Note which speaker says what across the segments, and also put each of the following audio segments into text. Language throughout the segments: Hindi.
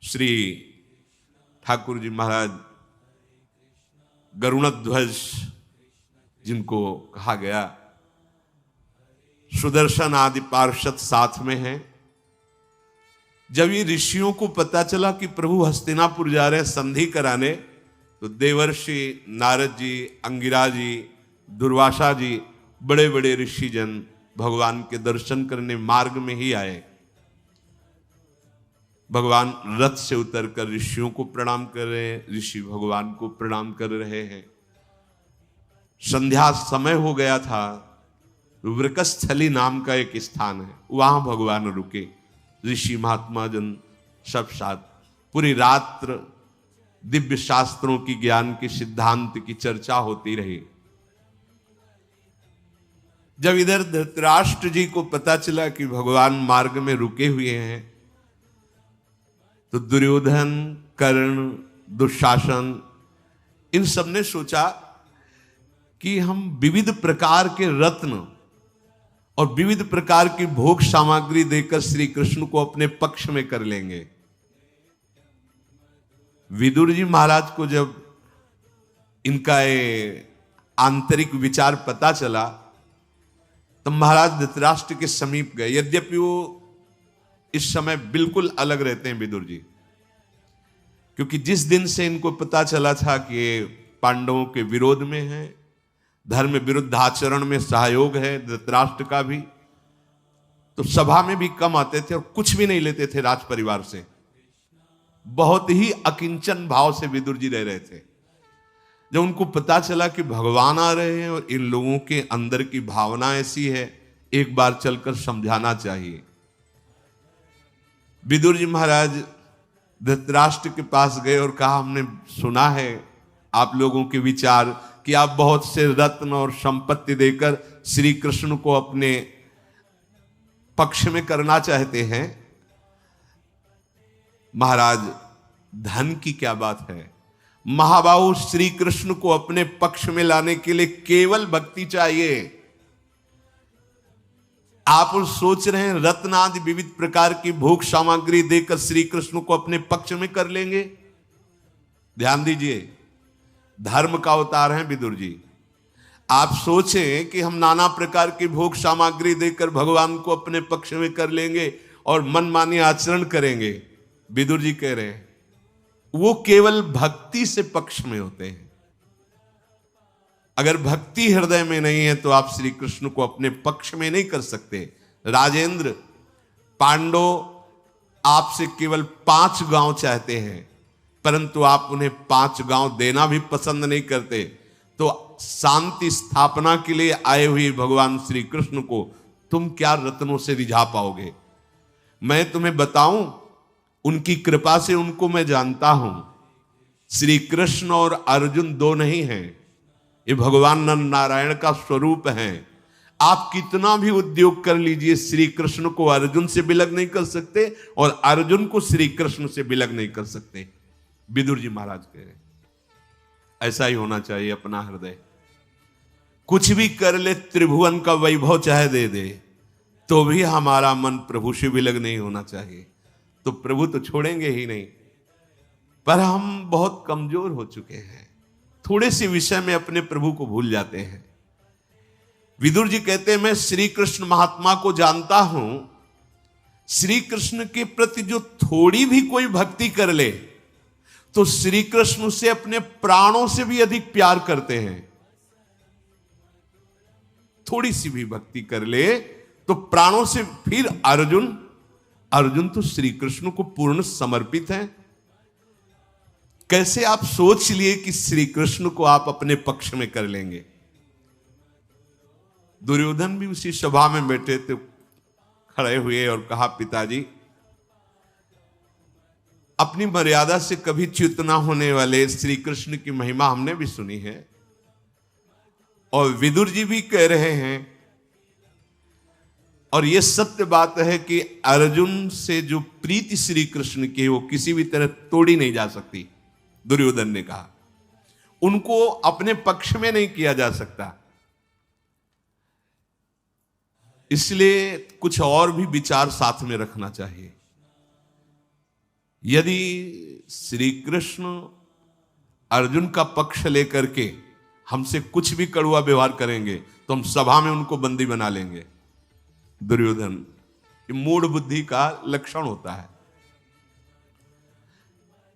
Speaker 1: श्री ठाकुर जी महाराज गरुणध्वज जिनको कहा गया, सुदर्शन आदि पार्षद साथ में हैं। जब ये ऋषियों को पता चला कि प्रभु हस्तिनापुर जा रहे हैं संधि कराने, तो देवर्षि नारद जी, अंगिरा जी, दुर्वासा जी, बड़े बड़े ऋषिजन भगवान के दर्शन करने मार्ग में ही आए। भगवान रथ से उतरकर ऋषियों को प्रणाम कर रहे हैं, ऋषि भगवान को प्रणाम कर रहे हैं। संध्या समय हो गया था। वृकस्थली नाम का एक स्थान है, वहां भगवान रुके। ऋषि महात्मा जन सब साथ पूरी रात्र दिव्य शास्त्रों की, ज्ञान के सिद्धांत की चर्चा होती रही। जब इधर धृतराष्ट्र जी को पता चला कि भगवान मार्ग में रुके हुए हैं, तो दुर्योधन, कर्ण, दुशासन, इन सब ने सोचा कि हम विविध प्रकार के रत्न और विविध प्रकार की भोग सामग्री देकर श्री कृष्ण को अपने पक्ष में कर लेंगे। विदुर जी महाराज को जब इनका ये आंतरिक विचार पता चला, तब महाराज धृतराष्ट्र के समीप गए। यद्यपि वो इस समय बिल्कुल अलग रहते हैं विदुर जी, क्योंकि जिस दिन से इनको पता चला था कि ये पांडवों के विरोध में है, धर्म विरुद्ध आचरण में सहयोग है धृतराष्ट्र का भी, तो सभा में भी कम आते थे और कुछ भी नहीं लेते थे राज परिवार से। बहुत ही अकिंचन भाव से विदुर जी रह रहे थे। जब उनको पता चला कि भगवान आ रहे हैं और इन लोगों के अंदर की भावना ऐसी है, एक बार चलकर समझाना चाहिए। विदुर जी महाराज धृतराष्ट्र के पास गए और कहा, हमने सुना है आप लोगों के विचार कि आप बहुत से रत्न और संपत्ति देकर श्री कृष्ण को अपने पक्ष में करना चाहते हैं। महाराज, धन की क्या बात है? महाबाहु, श्री कृष्ण को अपने पक्ष में लाने के लिए केवल भक्ति चाहिए। आप सोच रहे हैं रत्न आदि विविध प्रकार की भोग सामग्री देकर श्री कृष्ण को अपने पक्ष में कर लेंगे? ध्यान दीजिए, धर्म का अवतार है विदुर जी। आप सोचें कि हम नाना प्रकार की भोग सामग्री देकर भगवान को अपने पक्ष में कर लेंगे और मनमानी आचरण करेंगे। विदुर जी कह रहे हैं वो केवल भक्ति से पक्ष में होते हैं। अगर भक्ति हृदय में नहीं है तो आप श्री कृष्ण को अपने पक्ष में नहीं कर सकते। राजेंद्र, पांडव आपसे केवल 5 गांव चाहते हैं, परंतु आप उन्हें 5 गांव देना भी पसंद नहीं करते। तो शांति स्थापना के लिए आए हुए भगवान श्री कृष्ण को तुम क्या रत्नों से रिझा पाओगे? मैं तुम्हें बताऊं, उनकी कृपा से उनको मैं जानता हूं। श्री कृष्ण और अर्जुन 2 नहीं हैं, ये भगवान नारायण का स्वरूप है। आप कितना भी उद्योग कर लीजिए, श्री कृष्ण को अर्जुन से विलग नहीं कर सकते और अर्जुन को श्री कृष्ण से विलग नहीं कर सकते। विदुर जी महाराज कह रहे ऐसा ही होना चाहिए अपना हृदय। कुछ भी कर ले, त्रिभुवन का वैभव चाहे दे दे, तो भी हमारा मन प्रभु से विलग नहीं होना चाहिए। तो प्रभु तो छोड़ेंगे ही नहीं। पर हम बहुत कमजोर हो चुके हैं, थोड़े से विषय में अपने प्रभु को भूल जाते हैं। विदुर जी कहते हैं मैं श्री कृष्ण महात्मा को जानता हूं, श्री कृष्ण के प्रति जो थोड़ी भी कोई भक्ति कर ले तो श्री कृष्ण से अपने प्राणों से भी अधिक प्यार करते हैं। थोड़ी सी भी भक्ति कर ले तो प्राणों से। फिर अर्जुन तो श्री कृष्ण को पूर्ण समर्पित हैं। कैसे आप सोच लिए कि श्री कृष्ण को आप अपने पक्ष में कर लेंगे? दुर्योधन भी उसी सभा में बैठे थे, खड़े हुए और कहा, पिताजी, अपनी मर्यादा से कभी च्युत ना होने वाले श्री कृष्ण की महिमा हमने भी सुनी है और विदुर जी भी कह रहे हैं, और यह सत्य बात है कि अर्जुन से जो प्रीति श्री कृष्ण की है वो किसी भी तरह तोड़ी नहीं जा सकती। दुर्योधन ने कहा उनको अपने पक्ष में नहीं किया जा सकता। इसलिए कुछ और भी विचार साथ में रखना चाहिए। यदि श्री कृष्ण अर्जुन का पक्ष लेकर के हमसे कुछ भी कड़वा व्यवहार करेंगे तो हम सभा में उनको बंदी बना लेंगे। दुर्योधन, ये मूढ़ बुद्धि का लक्षण होता है।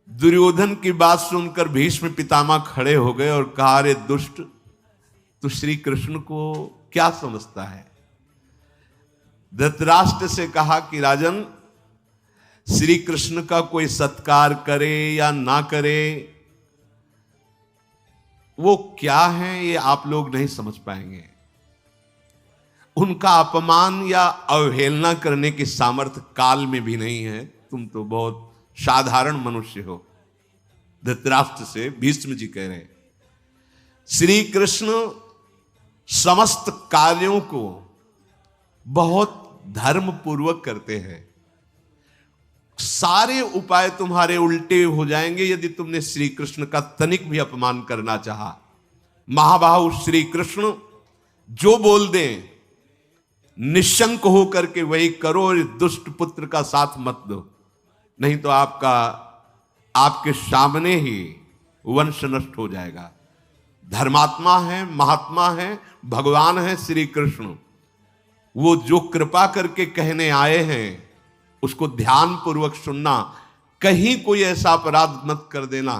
Speaker 1: दुर्योधन की बात सुनकर भीष्म पितामह खड़े हो गए और कहा, अरे दुष्ट, तू श्री कृष्ण को क्या समझता है? धृतराष्ट्र से कहा कि राजन, श्री कृष्ण का कोई सत्कार करे या ना करे, वो क्या है ये आप लोग नहीं समझ पाएंगे। उनका अपमान या अवहेलना करने की सामर्थ्य काल में भी नहीं है। तुम तो बहुत साधारण मनुष्य हो। धृतराष्ट्र से भीष्म जी कह रहे हैं, श्री कृष्ण समस्त कार्यों को बहुत धर्म पूर्वक करते हैं। सारे उपाय तुम्हारे उल्टे हो जाएंगे यदि तुमने श्री कृष्ण का तनिक भी अपमान करना चाहा। महाबाहु श्री कृष्ण जो बोल दें निशंक होकर के वही करो और इस दुष्ट पुत्र का साथ मत दो, नहीं तो आपके सामने ही वंश नष्ट हो जाएगा। धर्मात्मा है, महात्मा है, भगवान है श्री कृष्ण। वो जो कृपा करके कहने आए हैं उसको ध्यान पूर्वक सुनना, कहीं कोई ऐसा अपराध मत कर देना।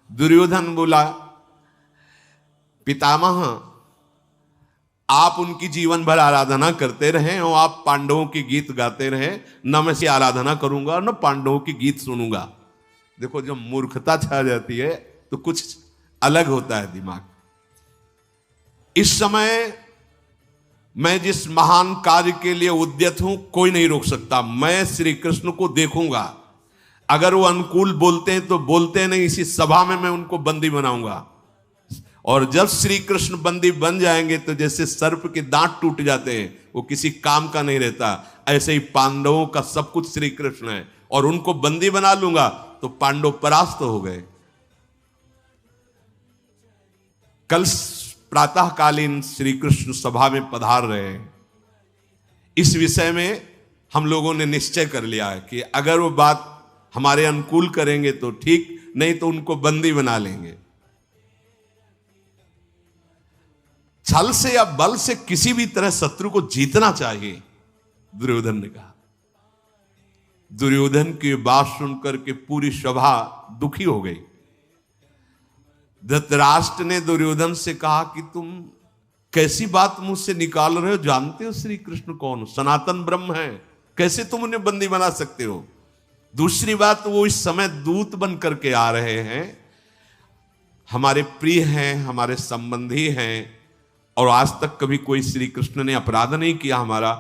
Speaker 1: दुर्योधन बोला, पितामह आप उनकी जीवन भर आराधना करते रहे और आप पांडवों के गीत गाते रहे, न मैं से आराधना करूंगा और न पांडवों के गीत सुनूंगा। देखो, जब मूर्खता छा जाती है तो कुछ अलग होता है दिमाग। इस समय मैं जिस महान कार्य के लिए उद्यत हूं, कोई नहीं रोक सकता। मैं श्री कृष्ण को देखूंगा, अगर वो अनुकूल बोलते हैं तो बोलते नहीं, इसी सभा में मैं उनको बंदी बनाऊंगा। और जब श्री कृष्ण बंदी बन जाएंगे तो जैसे सर्प के दांत टूट जाते हैं, वो किसी काम का नहीं रहता, ऐसे ही पांडवों का सब कुछ श्री कृष्ण है और उनको बंदी बना लूंगा तो पांडव परास्त हो गए। कल प्रातःकालीन श्री कृष्ण सभा में पधार रहे हैं। इस विषय में हम लोगों ने निश्चय कर लिया है कि अगर वो बात हमारे अनुकूल करेंगे तो ठीक, नहीं तो उनको बंदी बना लेंगे। छल से या बल से किसी भी तरह शत्रु को जीतना चाहिए, दुर्योधन ने कहा। दुर्योधन की बात सुनकर के पूरी सभा दुखी हो गई। धृतराष्ट्र ने दुर्योधन से कहा कि तुम कैसी बात मुझसे निकाल रहे हो? जानते हो श्री कृष्ण कौन? सनातन ब्रह्म है, कैसे तुम उन्हें बंदी बना सकते हो? दूसरी बात, वो इस समय दूत बन करके आ रहे हैं, हमारे प्रिय हैं, हमारे संबंधी हैं, और आज तक कभी कोई श्री कृष्ण ने अपराध नहीं किया हमारा,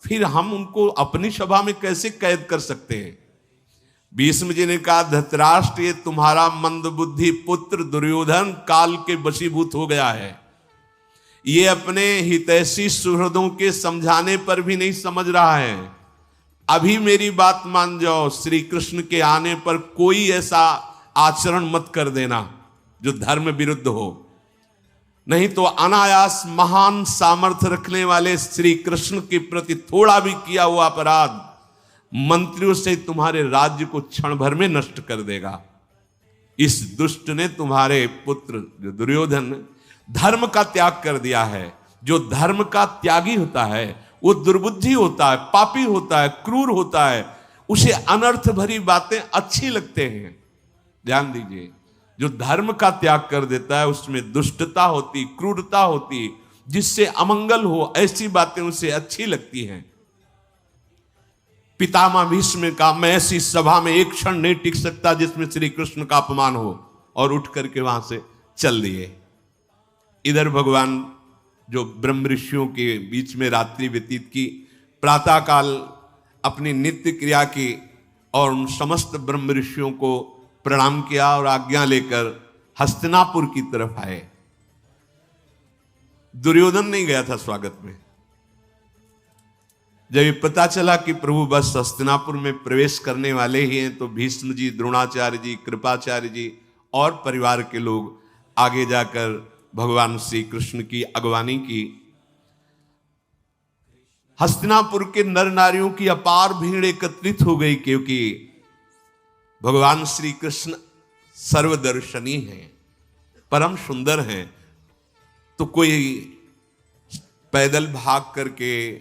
Speaker 1: फिर हम उनको अपनी सभा में कैसे कैद कर सकते हैं? भीष्म जी ने कहा, धृतराष्ट्र, ये तुम्हारा मंदबुद्धि पुत्र दुर्योधन काल के वशीभूत हो गया है। ये अपने हितैषी सुहृदों के समझाने पर भी नहीं समझ रहा है। अभी मेरी बात मान जाओ, श्री कृष्ण के आने पर कोई ऐसा आचरण मत कर देना जो धर्म विरुद्ध हो, नहीं तो अनायास महान सामर्थ्य रखने वाले श्री कृष्ण के प्रति थोड़ा भी किया हुआ अपराध मंत्रियों से तुम्हारे राज्य को क्षण भर में नष्ट कर देगा। इस दुष्ट ने तुम्हारे पुत्र जो दुर्योधन धर्म का त्याग कर दिया है। जो धर्म का त्यागी होता है वो दुर्बुद्धि होता है, पापी होता है, क्रूर होता है, उसे अनर्थ भरी बातें अच्छी लगते हैं। ध्यान दीजिए, जो धर्म का त्याग कर देता है उसमें दुष्टता होती, क्रूरता होती, जिससे अमंगल हो ऐसी बातें उसे अच्छी लगती हैं। पितामह भीष्म का, मैं ऐसी सभा में एक क्षण नहीं टिक सकता जिसमें श्री कृष्ण का अपमान हो, और उठ करके वहां से चल दिए। इधर भगवान जो ब्रह्म ऋषियों के बीच में रात्रि व्यतीत की, प्रातःकाल अपनी नित्य क्रिया की और उन समस्त ब्रह्म ऋषियों को प्रणाम किया और आज्ञा लेकर हस्तिनापुर की तरफ आए। दुर्योधन नहीं गया था स्वागत में। जब ये पता चला कि प्रभु बस हस्तिनापुर में प्रवेश करने वाले ही हैं, तो भीष्म जी, द्रोणाचार्य जी, कृपाचार्य जी और परिवार के लोग आगे जाकर भगवान श्री कृष्ण की अगवानी की। हस्तिनापुर के नर नारियों की अपार भीड़ एकत्रित हो गई, क्योंकि भगवान श्री कृष्ण सर्वदर्शनी हैं, परम सुंदर हैं। तो कोई पैदल भाग करके,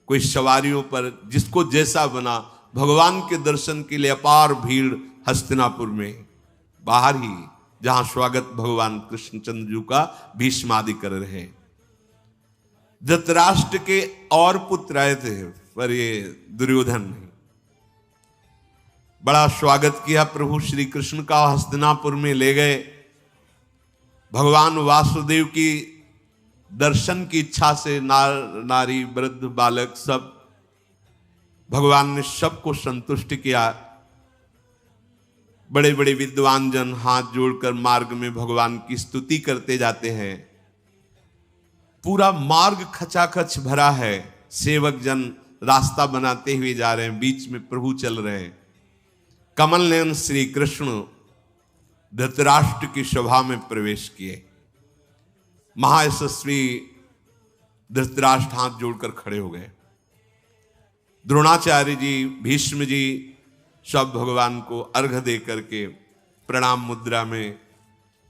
Speaker 1: कोई सवारियों पर, जिसको जैसा बना, भगवान के दर्शन के लिए अपार भीड़ हस्तिनापुर में बाहर ही, जहां स्वागत भगवान कृष्णचंद्र जी का भीष्मादि कर रहे हैं। धृतराष्ट्र के और पुत्र आए थे, पर ये दुर्योधन ने बड़ा स्वागत किया प्रभु श्री कृष्ण का। हस्तिनापुर में ले गए। भगवान वासुदेव की दर्शन की इच्छा से नारी वृद्ध बालक सब, भगवान ने सबको संतुष्ट किया। बड़े बड़े विद्वान जन हाथ जोड़कर मार्ग में भगवान की स्तुति करते जाते हैं। पूरा मार्ग खचाखच भरा है, सेवक जन रास्ता बनाते हुए जा रहे हैं, बीच में प्रभु चल रहे हैं। कमल नयन श्री कृष्ण धृतराष्ट्र की सभा में प्रवेश किए। महायशस्वी धृतराष्ट्र हाथ जोड़कर खड़े हो गए। द्रोणाचार्य जी, भीष्म जी सब भगवान को अर्घ्य दे करके प्रणाम मुद्रा में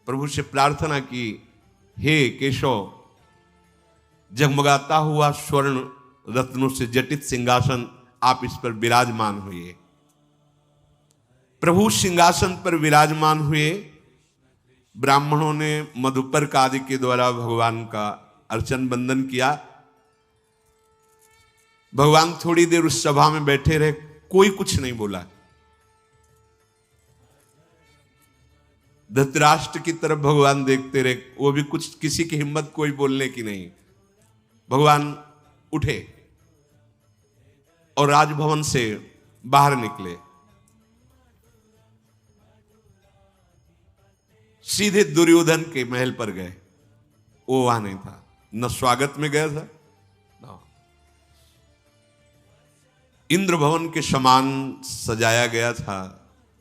Speaker 1: प्रभु से प्रार्थना की, हे केशव, जगमगाता हुआ स्वर्ण रत्नों से जटित सिंहासन, आप इस पर विराजमान हुए। प्रभु सिंहासन पर विराजमान हुए। ब्राह्मणों ने मधुपर्क आदि के द्वारा भगवान का अर्चन बंदन किया। भगवान थोड़ी देर उस सभा में बैठे रहे, कोई कुछ नहीं बोला। धृतराष्ट्र की तरफ भगवान देखते रहे, वो भी कुछ, किसी की हिम्मत कोई बोलने की नहीं। भगवान उठे और राजभवन से बाहर निकले। सीधे दुर्योधन के महल पर गए। वो वहां नहीं था, न स्वागत में गया था, न इंद्र भवन के समान सजाया गया था।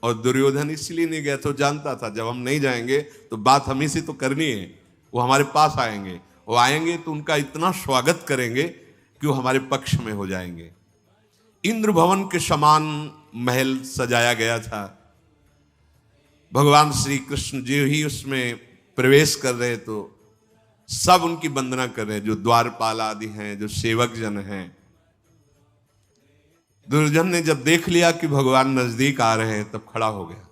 Speaker 1: और दुर्योधन इसलिए नहीं गया तो जानता था जब हम नहीं जाएंगे तो बात हम ही से तो करनी है। वो हमारे पास आएंगे, वो आएंगे तो उनका इतना स्वागत करेंगे कि वो हमारे पक्ष में हो जाएंगे। इंद्र भवन के समान महल सजाया गया था। भगवान श्री कृष्ण जी ही उसमें प्रवेश कर रहे तो सब उनकी वंदना कर रहे हैं, जो द्वारपाल आदि हैं, जो सेवक जन हैं। दुर्योधन ने जब देख लिया कि भगवान नजदीक आ रहे हैं, तब खड़ा हो गया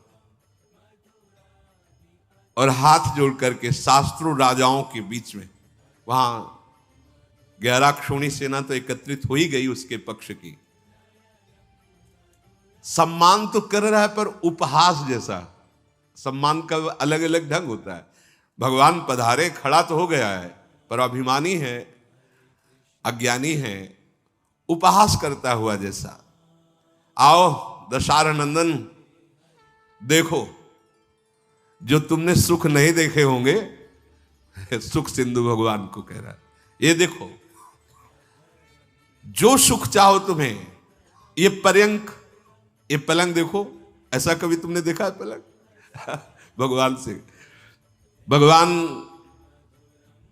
Speaker 1: और हाथ जोड़ करके शास्त्रों राजाओं के बीच में, वहां 11 क्षोणी सेना तो एकत्रित हो ही गई उसके पक्ष की, सम्मान तो कर रहा है पर उपहास जैसा। सम्मान का अलग अलग ढंग होता है। भगवान पधारे, खड़ा तो हो गया है पर अभिमानी है, अज्ञानी है, उपहास करता हुआ जैसा। आओ दशरथ नंदन, देखो जो तुमने सुख नहीं देखे होंगे, सुख सिंधु भगवान को कह रहा है, ये देखो जो सुख चाहो तुम्हें, ये पर्यंक, ये पलंग देखो, ऐसा कभी तुमने देखा है पलंग? भगवान से, भगवान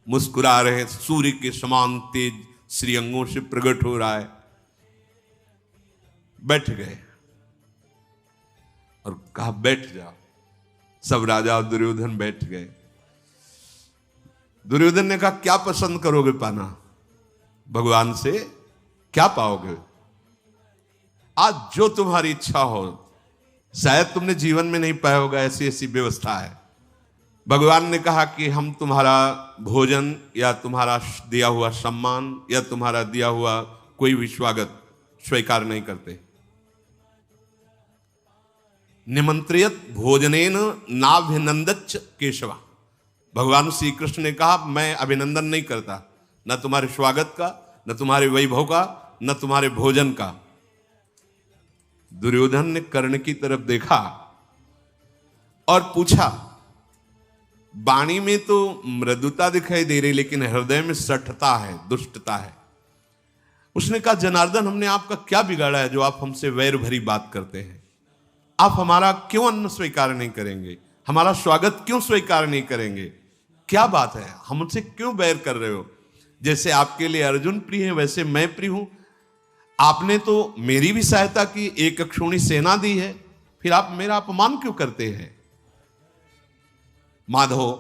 Speaker 1: मुस्कुरा रहे हैं, सूर्य के समान तेज श्रीअंगों से प्रकट हो रहा है। बैठ गए और कहा बैठ जाओ। सब राजा और दुर्योधन बैठ गए। दुर्योधन ने कहा क्या पसंद करोगे पाना? भगवान से क्या पाओगे? आज जो तुम्हारी इच्छा हो, शायद तुमने जीवन में नहीं पाया होगा, ऐसी ऐसी व्यवस्था है। भगवान ने कहा कि हम तुम्हारा भोजन या तुम्हारा दिया हुआ सम्मान या तुम्हारा दिया हुआ कोई भी स्वागत स्वीकार नहीं करते। निमंत्रियत भोजनेन नाभिनंदच्च केशवा। भगवान श्री कृष्ण ने कहा मैं अभिनंदन नहीं करता, न तुम्हारे स्वागत का, न तुम्हारे वैभव का, न तुम्हारे भोजन का। दुर्योधन ने कर्ण की तरफ देखा और पूछा, वाणी में तो मृदुता दिखाई दे रही लेकिन हृदय में सठता है, दुष्टता है। उसने कहा जनार्दन, हमने आपका क्या बिगाड़ा है जो आप हमसे वैर भरी बात करते हैं? आप हमारा क्यों अन्न स्वीकार नहीं करेंगे? हमारा स्वागत क्यों स्वीकार नहीं करेंगे? क्या बात है, हमसे क्यों बैर कर रहे हो? जैसे आपके लिए अर्जुन प्रिय है वैसे मैं प्रिय हूं। आपने तो मेरी भी सहायता की, एक अक्षोणी सेना दी है, फिर आप मेरा अपमान क्यों करते हैं? माधव,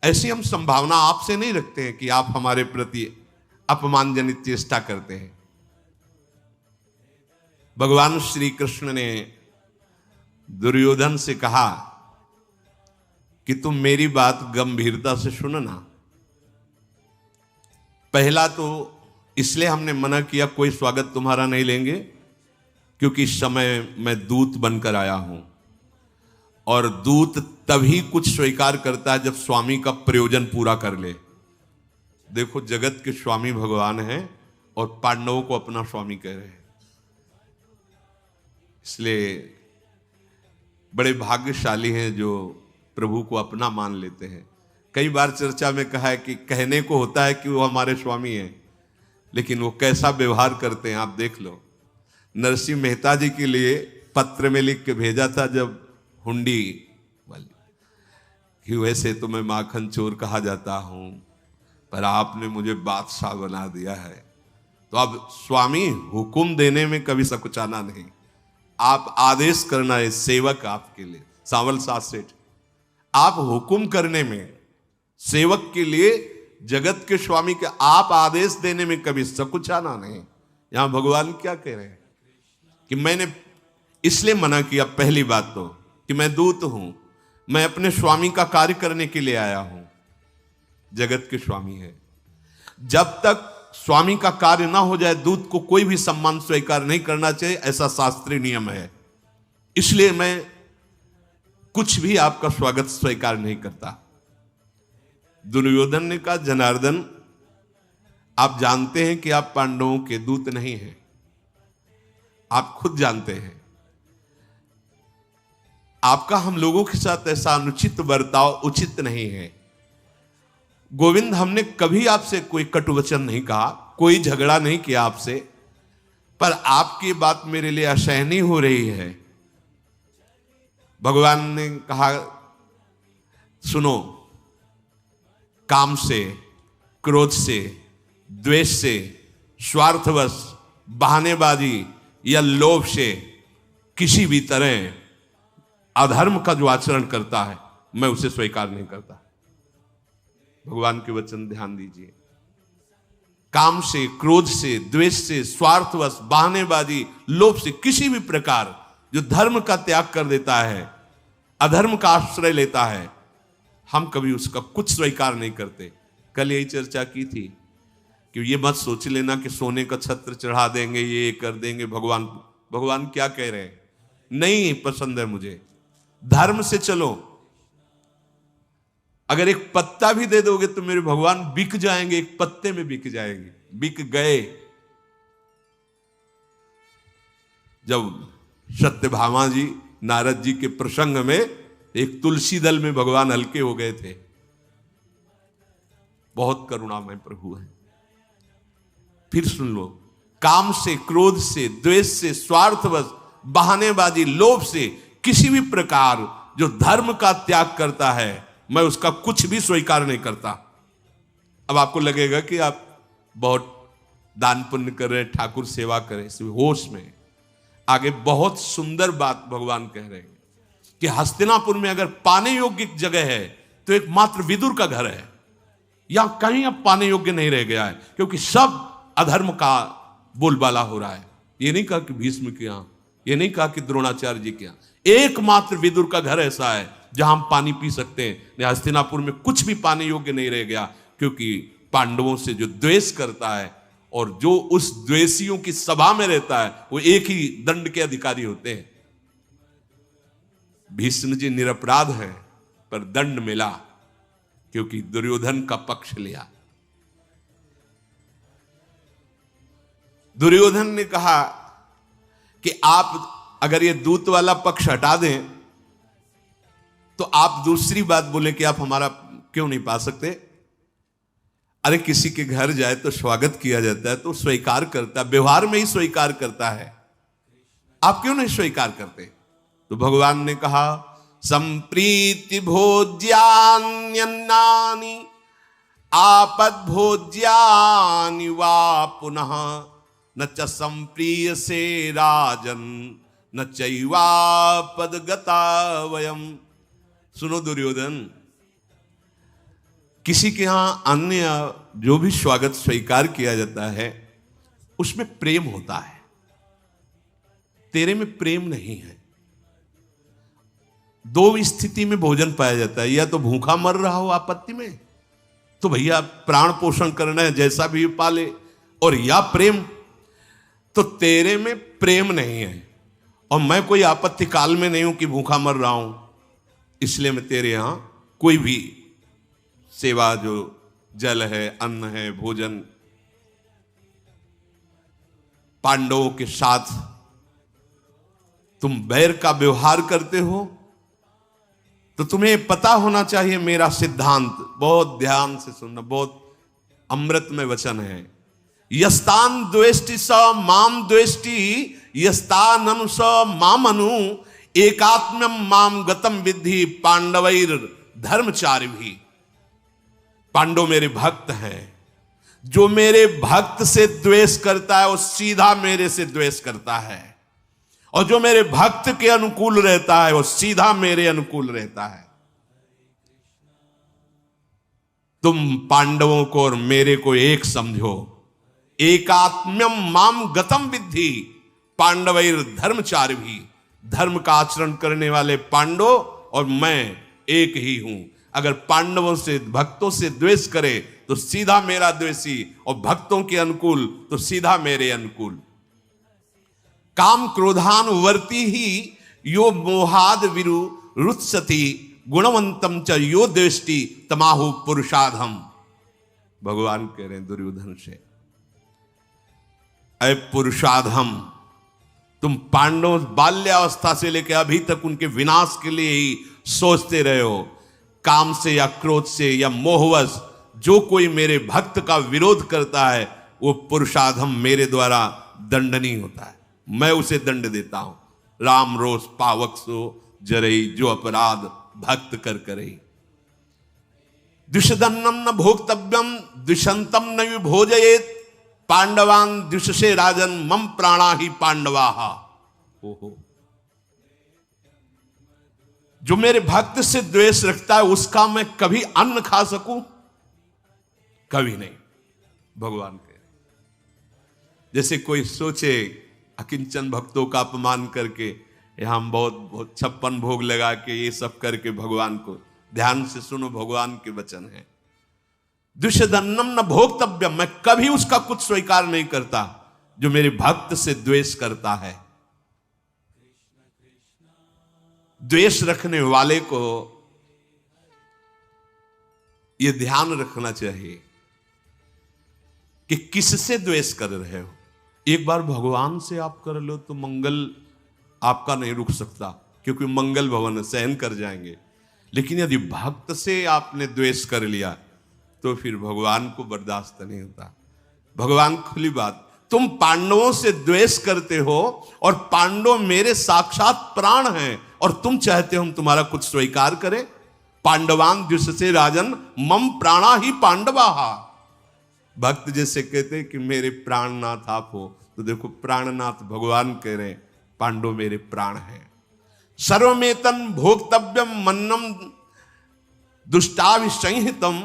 Speaker 1: ऐसी हम संभावना आपसे नहीं रखते हैं कि आप हमारे प्रति अपमानजनित चेष्टा करते हैं। भगवान श्री कृष्ण ने दुर्योधन से कहा कि तुम मेरी बात गंभीरता से सुनना। पहला तो इसलिए हमने मना किया, कोई स्वागत तुम्हारा नहीं लेंगे, क्योंकि इस समय मैं दूत बनकर आया हूं, और दूत तभी कुछ स्वीकार करता है जब स्वामी का प्रयोजन पूरा कर ले। देखो, जगत के स्वामी भगवान हैं और पांडवों को अपना स्वामी कह रहे हैं। इसलिए बड़े भाग्यशाली हैं जो प्रभु को अपना मान लेते हैं। कई बार चर्चा में कहा है कि कहने को होता है कि वो हमारे स्वामी हैं, लेकिन वो कैसा व्यवहार करते हैं आप देख लो। नरसिंह मेहता जी के लिए पत्र में लिख के भेजा था जब हुंडी वाली, कि वैसे तो मैं माखन चोर कहा जाता हूं, पर आपने मुझे बादशाह बना दिया है। तो अब स्वामी हुक्म देने में कभी सकुचाना नहीं, आप आदेश करना है सेवक आपके लिए। सांवल साथ सेठ, आप हुक्म करने में, सेवक के लिए, जगत के स्वामी के आप आदेश देने में कभी सकुचाना नहीं। यहां भगवान क्या कह रहे हैं कि मैंने इसलिए मना किया, पहली बात तो कि मैं दूत हूं, मैं अपने स्वामी का कार्य करने के लिए आया हूं। जगत के स्वामी है, जब तक स्वामी का कार्य ना हो जाए दूत को कोई भी सम्मान स्वीकार नहीं करना चाहिए, ऐसा शास्त्रीय नियम है। इसलिए मैं कुछ भी आपका स्वागत स्वीकार नहीं करता। दुर्योधन ने कहा, जनार्दन आप जानते हैं कि आप पांडवों के दूत नहीं हैं, आप खुद जानते हैं। आपका हम लोगों के साथ ऐसा अनुचित बर्ताव उचित नहीं है। गोविंद, हमने कभी आपसे कोई कटु वचन नहीं कहा, कोई झगड़ा नहीं किया आपसे, पर आपकी बात मेरे लिए असहनीय हो रही है। भगवान ने कहा, सुनो, काम से, क्रोध से, द्वेष से, स्वार्थवश, बहानेबाजी या लोभ से किसी भी तरह अधर्म का जो आचरण करता है मैं उसे स्वीकार नहीं करता। भगवान के वचन ध्यान दीजिए। काम से, क्रोध से, द्वेष से, स्वार्थवश, बहानेबाजी, लोभ से, किसी भी प्रकार जो धर्म का त्याग कर देता है, अधर्म का आश्रय लेता है, हम कभी उसका कुछ स्वीकार नहीं करते। कल यही चर्चा की थी कि ये मत सोच लेना कि सोने का छत्र चढ़ा देंगे, ये कर देंगे। भगवान क्या कह रहे हैं? नहीं पसंद है मुझे, धर्म से चलो। अगर एक पत्ता भी दे दोगे तो मेरे भगवान बिक जाएंगे, एक पत्ते में बिक जाएंगे, बिक गए। जब सत्यभामा जी नारद जी के प्रसंग में एक तुलसी दल में भगवान हल्के हो गए थे। बहुत करुणामय प्रभु है। फिर सुन लो, काम से, क्रोध से, द्वेष से, स्वार्थवश, बहानेबाजी, लोभ से किसी भी प्रकार जो धर्म का त्याग करता है मैं उसका कुछ भी स्वीकार नहीं करता। अब आपको लगेगा कि आप बहुत दान पुण्य कर रहे हैं, ठाकुर सेवा करें, होश में। आगे बहुत सुंदर बात भगवान कह रहे हैं कि हस्तिनापुर में अगर पाने योग्य जगह है तो एक मात्र विदुर का घर है। यहां कहीं अब पाने योग्य नहीं रह गया है, क्योंकि सब अधर्म का बोलबाला हो रहा है। ये नहीं कहा कि भीष्म के यहां, ये नहीं कहा कि द्रोणाचार्य जी के यहां, एकमात्र विदुर का घर ऐसा है जहां हम पानी पी सकते हैं। हस्तिनापुर में कुछ भी पाने योग्य नहीं रह गया, क्योंकि पांडवों से जो द्वेष करता है और जो उस द्वेषियों की सभा में रहता है वो एक ही दंड के अधिकारी होते हैं। भीष्म जी निरपराध है, पर दंड मिला क्योंकि दुर्योधन का पक्ष लिया। दुर्योधन ने कहा कि आप अगर ये दूत वाला पक्ष हटा दें तो आप दूसरी बात बोले कि आप हमारा क्यों नहीं पा सकते। अरे किसी के घर जाए तो स्वागत किया जाता है तो स्वीकार करता है, व्यवहार में ही स्वीकार करता है, आप क्यों नहीं स्वीकार करते। तो भगवान ने कहा, संप्रीति भोज्यान्यन्नानि आपद भोज्यानि वा पुनः न च संप्रिय से राजन न चैवापद गता वयम। सुनो दुर्योधन, किसी के यहां अन्य जो भी स्वागत स्वीकार किया जाता है उसमें प्रेम होता है, तेरे में प्रेम नहीं है। दो स्थिति में भोजन पाया जाता है, या तो भूखा मर रहा हो आपत्ति में तो भैया प्राण पोषण करना है जैसा भी पाले, और या प्रेम, तो तेरे में प्रेम नहीं है। और मैं कोई आपत्ति काल में नहीं हूं कि भूखा मर रहा हूं, इसलिए मैं तेरे यहां कोई भी सेवा, जो जल है, अन्न है, भोजन, पांडवों के साथ तुम बैर का व्यवहार करते हो, तो तुम्हें पता होना चाहिए मेरा सिद्धांत। बहुत ध्यान से सुनना, बहुत अमृत में वचन है। यस्तान द्वेष्टि स माम द्वेष्टि, यस्तान अनु स माम अनु, एकात्म्यम माम गतम विद्धि पांडवैर धर्मचारी भी। पांडव मेरे भक्त हैं, जो मेरे भक्त से द्वेष करता है वो सीधा मेरे से द्वेष करता है, और जो मेरे भक्त के अनुकूल रहता है वो सीधा मेरे अनुकूल रहता है। तुम पांडवों को और मेरे को एक समझो। एकात्म्यम माम गतम विद्धि पांडवैर धर्मचारी भी। धर्म का आचरण करने वाले पांडव और मैं एक ही हूं। अगर पांडवों से, भक्तों से द्वेष करे तो सीधा मेरा द्वेषी, और भक्तों के अनुकूल तो सीधा मेरे अनुकूल। काम क्रोधान वर्ती ही यो मोहाद विरु रुत्सति, गुणवंतम च यो द्वेष्टि तमाहु पुरुषाधम। भगवान कह रहे हैं दुर्योधन से, अय पुरुषाधम, तुम पांडव बाल्यावस्था से लेकर अभी तक उनके विनाश के लिए ही सोचते रहे हो। काम से या क्रोध से या मोहवश जो कोई मेरे भक्त का विरोध करता है वो पुरुषाधम मेरे द्वारा दंडनीय होता है, मैं उसे दंड देता हूं। राम रोष पावक सो जरई, जो अपराध भक्त कर करे। द्विषदन्नम न भोक्तव्यम द्विषंतम न विभोजयेत, पांडवान द्विषसे राजन मम प्राणा ही पांडवाहा। ओहो, जो मेरे भक्त से द्वेष रखता है उसका मैं कभी अन्न खा सकूं? कभी नहीं। भगवान कह, जैसे कोई सोचे अकिंचन भक्तों का अपमान करके, यहां हम बहुत 56 भोग लगा के ये सब करके भगवान को, ध्यान से सुनो, भगवान के वचन है। द्विषदन्नम न भोक्तव्यम, मैं कभी उसका कुछ स्वीकार नहीं करता जो मेरे भक्त से द्वेष करता है। द्वेष रखने वाले को यह ध्यान रखना चाहिए कि किससे द्वेष कर रहे हो। एक बार भगवान से आप कर लो तो मंगल आपका नहीं रुक सकता, क्योंकि मंगल भवन सहन कर जाएंगे। लेकिन यदि भक्त से आपने द्वेष कर लिया तो फिर भगवान को बर्दाश्त नहीं होता। भगवान खुली बात, तुम पांडवों से द्वेष करते हो और पांडव मेरे साक्षात प्राण हैं, और तुम चाहते हो हम तुम्हारा कुछ स्वीकार करें। पांडवान द्विषसे राजन मम प्राणा ही पांडवाहा। भक्त जैसे कहते हैं कि मेरे प्राणनाथ आप हो, तो देखो प्राणनाथ भगवान कह रहे हैं पांडव मेरे प्राण हैं। सर्वमेतन भोक्तव्यम मन्नम दुष्टाभिसंहितम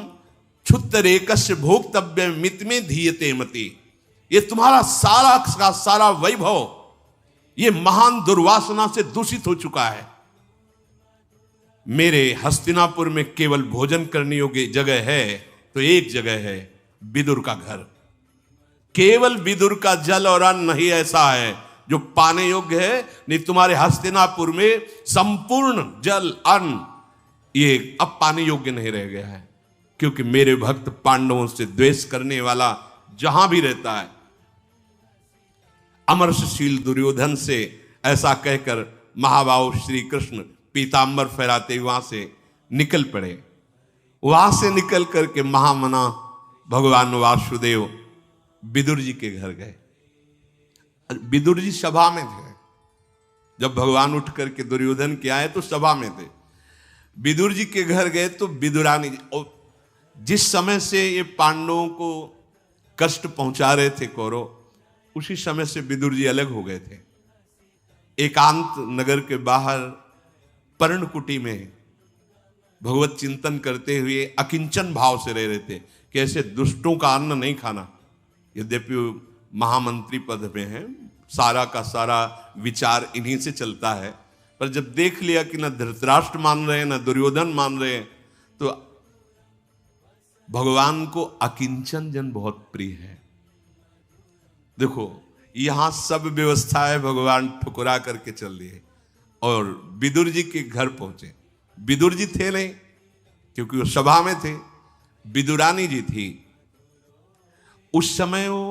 Speaker 1: क्षुत्तरेकस्य भोक्तव्य मित में धीयते मति। ये तुम्हारा सारा का सारा वैभव ये महान दुर्वासना से दूषित हो चुका है। मेरे हस्तिनापुर में केवल भोजन करने योग्य जगह है तो एक जगह है, विदुर का घर। केवल विदुर का जल और अन्न ही ऐसा है जो पाने योग्य है, नहीं तुम्हारे हस्तिनापुर में संपूर्ण जल अन्न ये अब पाने योग्य नहीं रह गया है, क्योंकि मेरे भक्त पांडवों से द्वेष करने वाला जहां भी रहता है। अमरशील दुर्योधन से ऐसा कहकर महाबाहु श्री कृष्ण पीतांबर फहराते वहां से निकल पड़े। वहां से निकल करके महामना भगवान वासुदेव विदुर जी के घर गए। विदुर जी सभा में थे। जब भगवान उठ करके दुर्योधन के आए तो सभा में थे। विदुर जी के घर गए तो विदुरानी, जिस समय से ये पांडवों को कष्ट पहुंचा रहे थे कौरव, उसी समय से विदुर जी अलग हो गए थे। एकांत नगर के बाहर पर्णकुटी में भगवत चिंतन करते हुए अकिंचन भाव से रह रहे थे कि ऐसे दुष्टों का अन्न नहीं खाना। यद्यपि महामंत्री पद में है, सारा का सारा विचार इन्हीं से चलता है, पर जब देख लिया कि न धृतराष्ट्र मान रहे हैं न दुर्योधन मान रहे हैं, तो भगवान को अकिंचन जन बहुत प्रिय है। देखो यहां सब व्यवस्थाएं भगवान ठुकरा करके चल दिए और विदुर जी के घर पहुंचे। विदुर जी थे नहीं क्योंकि वो सभा में थे, विदुरानी जी थी। उस समय वो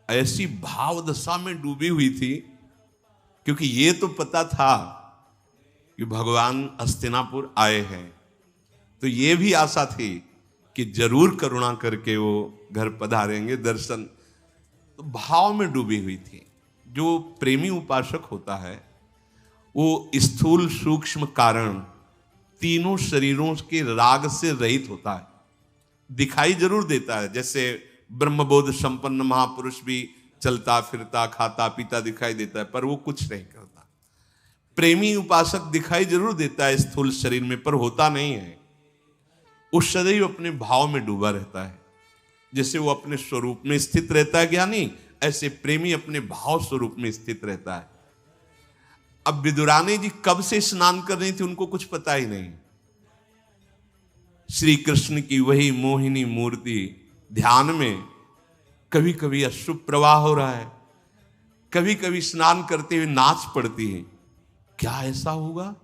Speaker 1: ऐसी भाव दशा में डूबी हुई थी क्योंकि ये तो पता था कि भगवान हस्तिनापुर आए हैं, तो ये भी आशा थी कि जरूर करुणा करके वो घर पधारेंगे, दर्शन। तो भाव में डूबी हुई थी। जो प्रेमी उपासक होता है वो स्थूल सूक्ष्म कारण तीनों शरीरों के राग से रहित होता है। दिखाई जरूर देता है, जैसे ब्रह्मबोध संपन्न महापुरुष भी चलता फिरता खाता पीता दिखाई देता है, पर वो कुछ नहीं करता। प्रेमी उपासक दिखाई जरूर देता है स्थूल शरीर में, पर होता नहीं है। उस सदैव अपने भाव में डूबा रहता है। जैसे वो अपने स्वरूप में स्थित रहता है ज्ञानी, ऐसे प्रेमी अपने भाव स्वरूप में स्थित रहता है। अब विदुरानी जी कब से स्नान कर रही थी उनको कुछ पता ही नहीं। श्री कृष्ण की वही मोहिनी मूर्ति ध्यान में कभी कभी अश्रु प्रवाह हो रहा है, कभी कभी स्नान करते हुए नाच पड़ती है। क्या ऐसा होगा?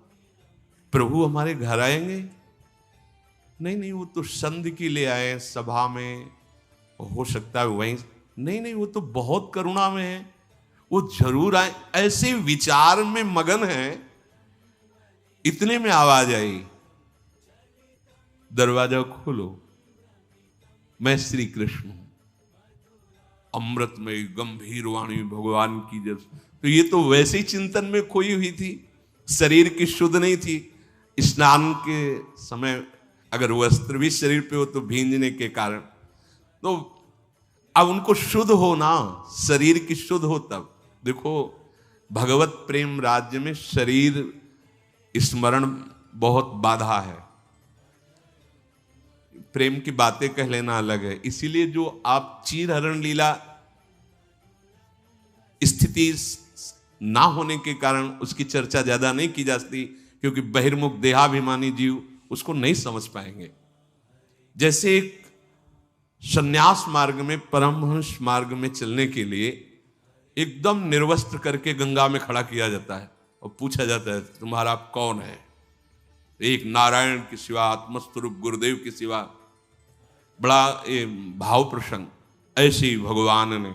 Speaker 1: प्रभु हमारे घर आएंगे? नहीं नहीं, वो तो संधि के लिए आए सभा में, हो सकता है वहीं। नहीं नहीं, वो तो बहुत करुणा में है, वो जरूर आए। ऐसे विचार में मगन है, इतने में आवाज आई, दरवाजा खोलो, मैं श्री कृष्ण हूं। अमृतमय गंभीर वाणी भगवान की। जब तो ये तो वैसे ही चिंतन में खोई हुई थी, शरीर की शुद्ध नहीं थी। स्नान के समय अगर वस्त्र भी शरीर पे हो तो भींजने के कारण, तो अब उनको शुद्ध हो ना, शरीर की शुद्ध हो तब। देखो भगवत प्रेम राज्य में शरीर स्मरण बहुत बाधा है। प्रेम की बातें कह लेना अलग है। इसीलिए जो आप चीर हरण लीला स्थिति ना होने के कारण उसकी चर्चा ज्यादा नहीं की जाती, क्योंकि बहिर्मुख देहाभिमानी जीव उसको नहीं समझ पाएंगे। जैसे एक संन्यास मार्ग में, परमहंस मार्ग में चलने के लिए एकदम निर्वस्त्र करके गंगा में खड़ा किया जाता है और पूछा जाता है तुम्हारा कौन है? एक नारायण के सिवा, आत्मस्वरूप गुरुदेव के सिवा। बड़ा भाव प्रसंग। ऐसे ही भगवान ने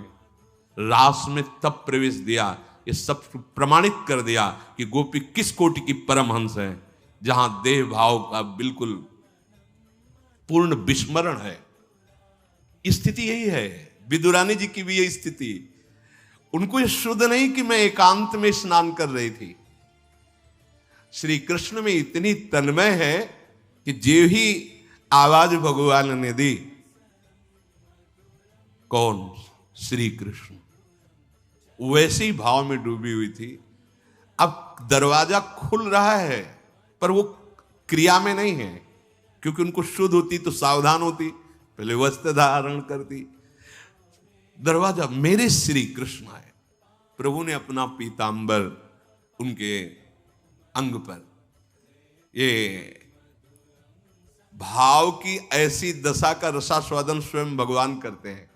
Speaker 1: रास में तब प्रवेश दिया, ये सब प्रमाणित कर दिया कि गोपी किस कोटि की परमहंस है, जहां देह भाव का बिल्कुल पूर्ण विस्मरण है। स्थिति यही है। विदुरानी जी की भी यही स्थिति। उनको ये शुद्ध नहीं कि मैं एकांत में स्नान कर रही थी। श्री कृष्ण में इतनी तन्मय है कि जो ही आवाज भगवान ने दी, कौन? श्री कृष्ण। वैसे ही भाव में डूबी हुई थी। अब दरवाजा खुल रहा है, पर वो क्रिया में नहीं है, क्योंकि उनको शुद्ध होती तो सावधान होती, पहले वस्त्र धारण करती। दरवाजा, मेरे श्री कृष्ण आए। प्रभु ने अपना पीतांबर उनके अंग पर, ये भाव की ऐसी दशा का रसास्वादन स्वयं भगवान करते हैं।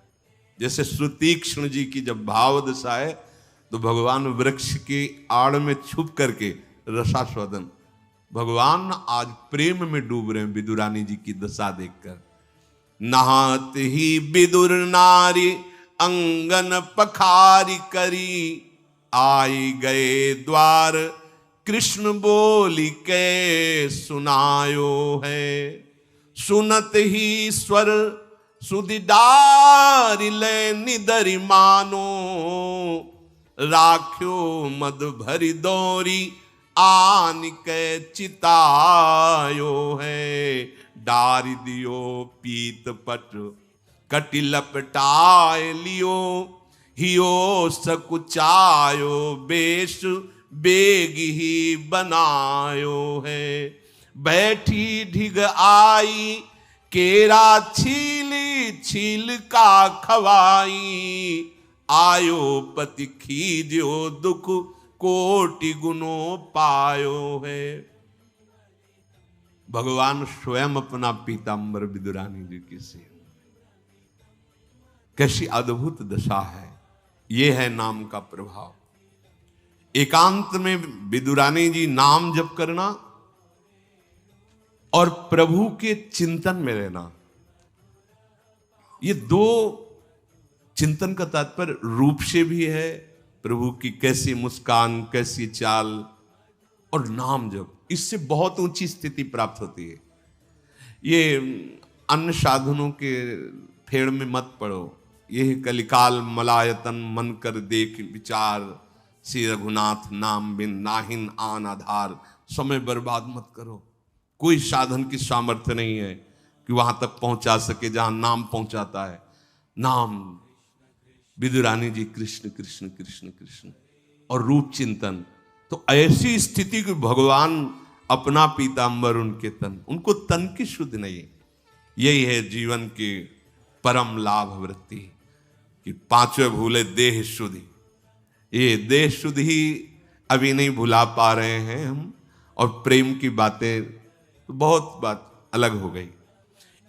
Speaker 1: जैसे सुतीक्ष्ण जी की जब भाव दशा है तो भगवान वृक्ष की आड़ में छुप करके रसास्वादन। भगवान आज प्रेम में डूब रहे हैं विदुरानी जी की दशा देखकर। नहात ही विदुर नारी अंगन पखारी करी, आई गए द्वार कृष्ण बोली के सुनायो है। सुनत ही स्वर सुधि डारि ले निदरि मानो, राख्यो मद भरी दौरी आन के चितायो है। डारि दियो पीत पट कटि लपटाए लियो, हियो सकुचायो बेश बेग ही बनायो है। बैठी ढिग आई केरा छीली छील का खवाई, आयो पति खीजो दुख कोटि गुनो पायो है। भगवान स्वयं अपना पीतांबर विदुरानी जी की सेवा, कैसी अद्भुत दशा है। यह है नाम का प्रभाव। एकांत में विदुरानी जी नाम जप करना और प्रभु के चिंतन में रहना, ये दो चिंतन का तात्पर्य रूप से भी है, प्रभु की कैसी मुस्कान, कैसी चाल, और नाम जप, इससे बहुत ऊंची स्थिति प्राप्त होती है। ये अन्य साधनों के फेड़ में मत पड़ो। यह कलिकाल मलायतन मन कर देख विचार, श्री रघुनाथ नाम बिन नाहिन आन आधार। समय बर्बाद मत करो। कोई साधन की सामर्थ्य नहीं है कि वहां तक पहुंचा सके जहां नाम पहुंचाता है। नाम, विदुरानी जी कृष्ण कृष्ण कृष्ण कृष्ण और रूप चिंतन, तो ऐसी स्थिति कि भगवान अपना पीतांबर उनके तन, उनको तन की शुद्ध नहीं। यही है जीवन की परम लाभ वृत्ति कि पांचवें भूले देह शुद्धि। ये देह शुद्ध ही अभी नहीं भुला पा रहे हैं हम, और प्रेम की बातें तो बहुत बात अलग हो गई।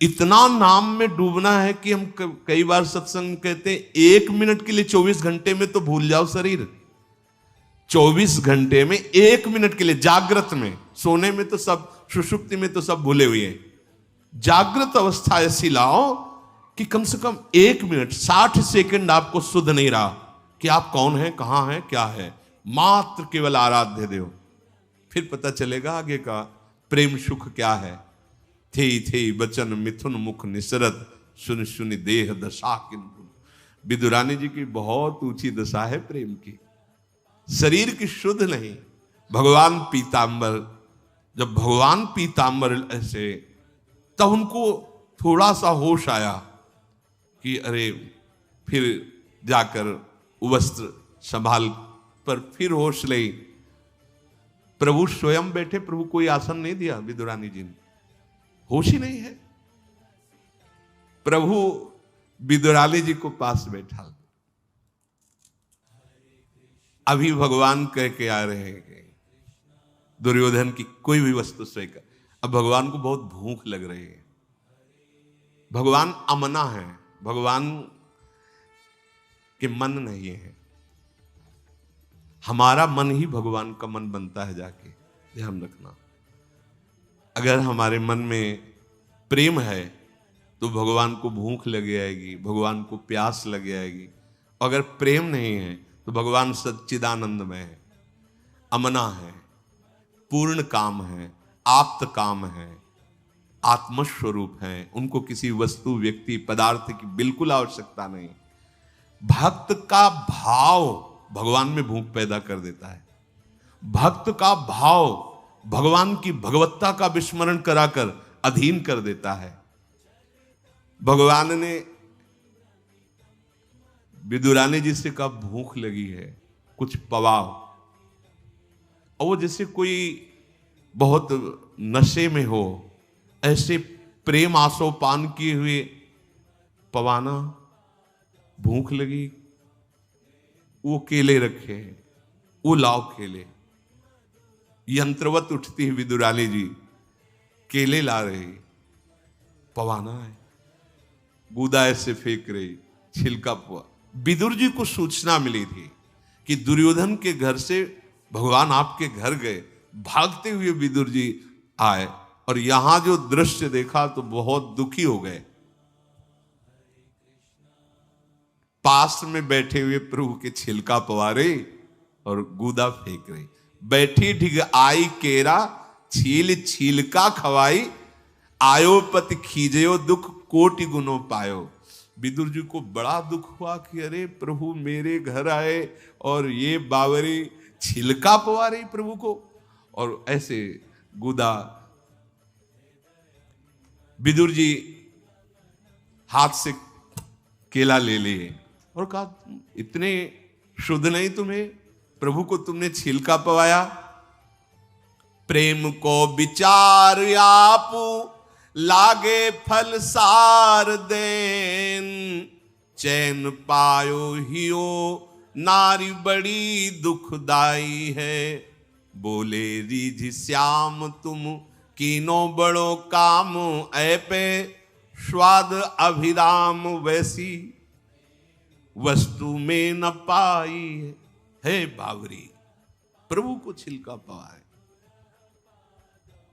Speaker 1: इतना नाम में डूबना है कि हम कई बार सत्संग कहते हैं 1 मिनट के लिए 24 घंटे में तो भूल जाओ शरीर। 24 घंटे में 1 मिनट के लिए जागृत में, सोने में तो सब, सुषुप्ति में तो सब भूले हुए हैं। जागृत अवस्था ऐसी लाओ कि कम से कम 1 मिनट 60 सेकंड आपको शुद्ध नहीं रहा कि आप कौन हैं, कहां हैं, क्या है। मात्र केवल आराध्य देव, फिर पता चलेगा आगे का प्रेम सुख क्या है। थे बचन मिथुन मुख निसरत, सुन सुन देह दशा किंतु। विदुरानी जी की बहुत ऊंची दशा है प्रेम की, शरीर की शुद्ध नहीं। भगवान पीतांबर, जब भगवान पीतांबर ऐसे, तब उनको थोड़ा सा होश आया कि अरे, फिर जाकर वस्त्र संभाल पर फिर होश ले। प्रभु स्वयं बैठे, प्रभु कोई आसन नहीं दिया विदुरानी जी ने, होश ही नहीं है। प्रभु विदुरानी जी को पास बैठा, अभी भगवान कह के आ रहे हैं कि दुर्योधन की कोई भी वस्तु स्वीकार। अब भगवान को बहुत भूख लग रही है। भगवान अमना है, भगवान के मन नहीं है। हमारा मन ही भगवान का मन बनता है, जाके ध्यान रखना। अगर हमारे मन में प्रेम है तो भगवान को भूख लग जाएगी, भगवान को प्यास लग जाएगी। अगर प्रेम नहीं है तो भगवान सच्चिदानंदमय है, अमना है, पूर्ण काम है, आप्त काम है, आत्मस्वरूप है। उनको किसी वस्तु, व्यक्ति, पदार्थ की बिल्कुल आवश्यकता नहीं। भक्त का भाव भगवान में भूख पैदा कर देता है। भक्त का भाव भगवान की भगवत्ता का विस्मरण कराकर अधीन कर देता है। भगवान ने विदुरानी जी से कहा भूख लगी है, कुछ पवाओ। और वो जैसे कोई बहुत नशे में हो, ऐसे प्रेम आसोपान किए हुए पवाना। भूख लगी, वो केले रखे हैं, वो लाओ केले। यंत्रवत उठती है विदुरानी जी, केले ला रही, पवाना है, गूदा ऐसे फेंक रही, छिलका पुआ। विदुर जी को सूचना मिली थी कि दुर्योधन के घर से भगवान आपके घर गए। भागते हुए विदुर जी आए और यहां जो दृश्य देखा तो बहुत दुखी हो गए। पास में बैठे हुए प्रभु के छिलका पवा रही और गूदा फेंक रही। बैठी ढिग आई केरा छील छिलका खवाई, आयो पति खीजयो दुख कोटि गुनो पायो। विदुर जी को बड़ा दुख हुआ कि अरे प्रभु मेरे घर आए और ये बावरी छिलका पवा रही प्रभु को, और ऐसे गूदा। विदुर जी हाथ से केला ले लिए और कहा इतने शुद्ध नहीं तुम्हें, प्रभु को तुमने छिलका पवाया। प्रेम को विचार आप लागे फल सार देन, चैन पायो हियो नारी बड़ी दुखदाई है। बोले रिझ श्याम तुम कीनो बड़ो काम, ऐ पे स्वाद अभिराम वैसी वस्तु में न पाई है। बावरी प्रभु को छिलका पवाए,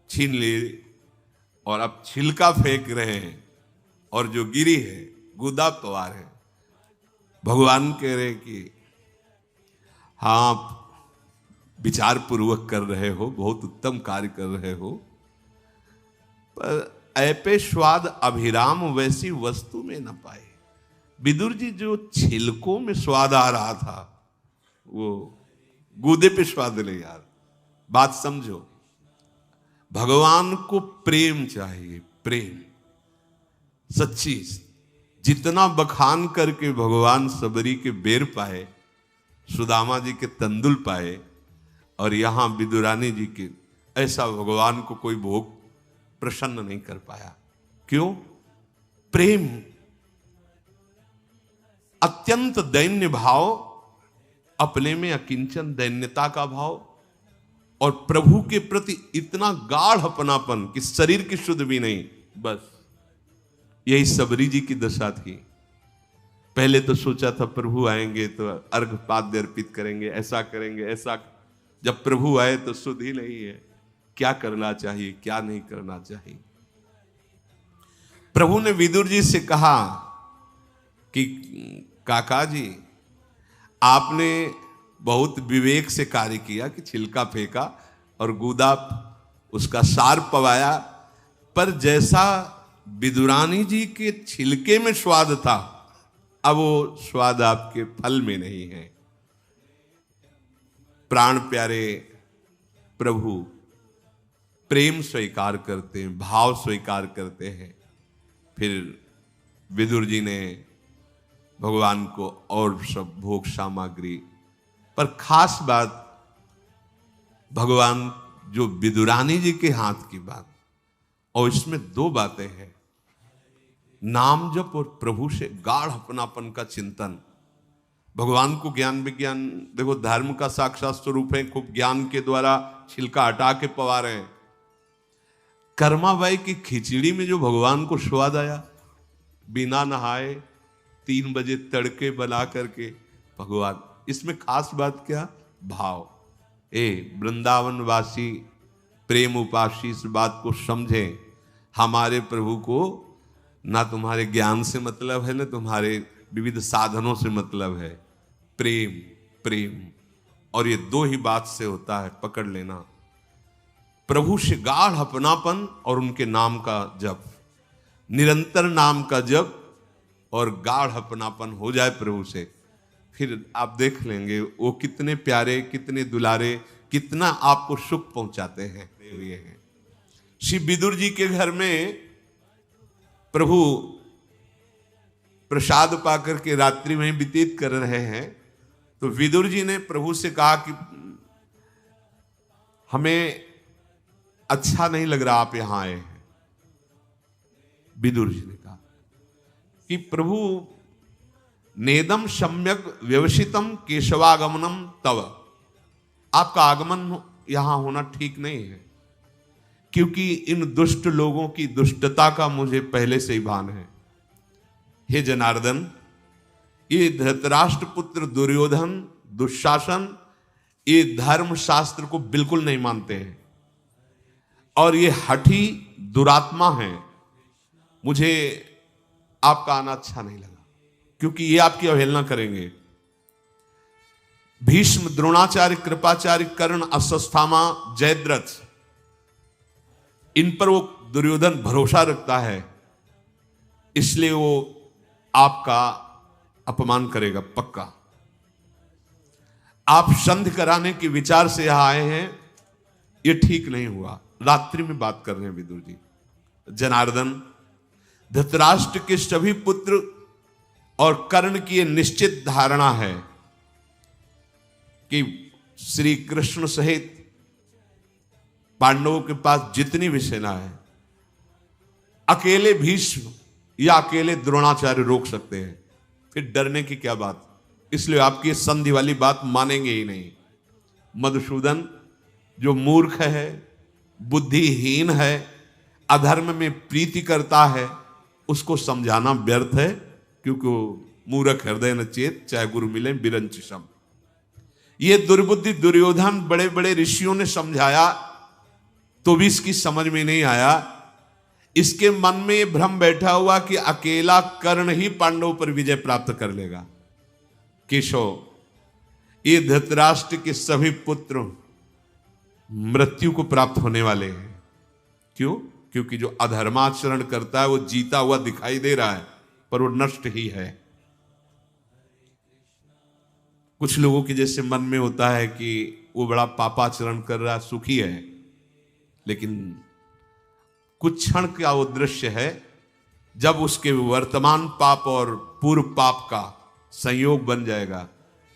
Speaker 1: छीन ले और अब छिलका फेंक रहे हैं, और जो गिरी है गुदा पवा रहे हैं। भगवान कह रहे कि हाँ विचार पूर्वक कर रहे हो, बहुत उत्तम कार्य कर रहे हो, पर ऐपे स्वाद अभिराम वैसी वस्तु में न पाए। विदुर जी जो छिलकों में स्वाद आ रहा था वो गूदे पे स्वाद नहीं यार। बात समझो, भगवान को प्रेम चाहिए, प्रेम सच्ची। जितना बखान करके भगवान सबरी के बेर पाए, सुदामा जी के तंदुल पाए, और यहां विदुरानी जी के, ऐसा भगवान को कोई भोग प्रसन्न नहीं कर पाया। क्यों? प्रेम, अत्यंत दैन्य भाव, अपने में अकिंचन दैन्यता का भाव, और प्रभु के प्रति इतना गाढ़ अपनापन कि शरीर की शुद्ध भी नहीं। बस यही सबरी जी की दशा थी। पहले तो सोचा था प्रभु आएंगे तो अर्घ पाद्य अर्पित करेंगे, ऐसा करेंगे, ऐसा। जब प्रभु आए तो शुद्ध ही नहीं है, क्या करना चाहिए क्या नहीं करना चाहिए। प्रभु ने विदुर जी से कहा कि काका जी आपने बहुत विवेक से कार्य किया कि छिलका फेंका और गूदा उसका सार पवाया, पर जैसा विदुरानी जी के छिलके में स्वाद था, अब वो स्वाद आपके फल में नहीं है। प्राण प्यारे प्रभु प्रेम स्वीकार करते हैं, भाव स्वीकार करते हैं। फिर विदुर जी ने भगवान को और सब भोग सामग्री, पर खास बात भगवान जो विदुरानी जी के हाथ की बात, और इसमें दो बातें हैं, नाम जप और प्रभु से गाढ़ अपनापन का चिंतन। भगवान को ज्ञान विज्ञान, देखो धर्म का साक्षात स्वरूप है, खूब ज्ञान के द्वारा छिलका हटा के पवा रहे हैं। कर्माबाई की खिचड़ी में जो भगवान को स्वाद आया, बिना नहाए 3 बजे तड़के बना करके भगवान, इसमें खास बात क्या? भाव। वृंदावन वासी प्रेम उपासी इस बात को समझें, हमारे प्रभु को ना तुम्हारे ज्ञान से मतलब है, ना तुम्हारे विविध साधनों से मतलब है। प्रेम, प्रेम, और ये दो ही बात से होता है, पकड़ लेना। प्रभु से गाढ़ अपनापन और उनके नाम का जप, निरंतर नाम का जप और गाढ़ अपनापन हो जाए प्रभु से, फिर आप देख लेंगे वो कितने प्यारे, कितने दुलारे, कितना आपको सुख पहुंचाते हैं। श्री विदुर जी के घर में प्रभु प्रसाद पाकर के रात्रि में व्यतीत कर रहे हैं, तो विदुर जी ने प्रभु से कहा कि हमें अच्छा नहीं लग रहा आप यहां आए हैं। विदुर जी ने कहा कि प्रभु नेदम सम्यक व्यवसितम केशवागमनम तव, आपका आगमन यहां होना ठीक नहीं है, क्योंकि इन दुष्ट लोगों की दुष्टता का मुझे पहले से ही भान है। हे जनार्दन, ये धृतराष्ट्र पुत्र दुर्योधन, दुशासन, ये धर्म शास्त्र को बिल्कुल नहीं मानते हैं और ये हठी दुरात्मा हैं। मुझे आपका आना अच्छा नहीं लगा, क्योंकि ये आपकी अवहेलना करेंगे। भीष्म, द्रोणाचार्य, कृपाचार्य, कर्ण, अश्वत्थामा, जयद्रथ, इन पर वो दुर्योधन भरोसा रखता है, इसलिए वो आपका अपमान करेगा पक्का। आप संधि कराने के विचार से यहां आए हैं, ये ठीक नहीं हुआ। रात्रि में बात कर रहे हैं विदुर जी। जनार्दन, धृतराष्ट्र के सभी पुत्र और कर्ण की यह निश्चित धारणा है कि श्री कृष्ण सहित पांडवों के पास जितनी भी सेना है, अकेले भीष्म या अकेले द्रोणाचार्य रोक सकते हैं, फिर डरने की क्या बात। इसलिए आपकी संधि वाली बात मानेंगे ही नहीं। मधुसूदन जो मूर्ख है, बुद्धिहीन है, अधर्म में प्रीति करता है, उसको समझाना व्यर्थ है, क्योंकि वो मूर्ख हृदय न चेत, चाहे गुरु मिले बिरंचिशम। ये दुर्बुद्धि दुर्योधन बड़े बड़े ऋषियों ने समझाया तो भी इसकी समझ में नहीं आया। इसके मन में ये भ्रम बैठा हुआ कि अकेला कर्ण ही पांडवों पर विजय प्राप्त कर लेगा। केशव, ये धृतराष्ट्र के सभी पुत्र मृत्यु को प्राप्त होने वाले हैं। क्यों? क्योंकि जो अधर्माचरण करता है वो जीता हुआ दिखाई दे रहा है, पर वो नष्ट ही है। कुछ लोगों के जैसे मन में होता है कि वो बड़ा पापाचरण कर रहा है, सुखी है, लेकिन कुछ क्षण का वो दृश्य है जब उसके वर्तमान पाप और पूर्व पाप का संयोग बन जाएगा,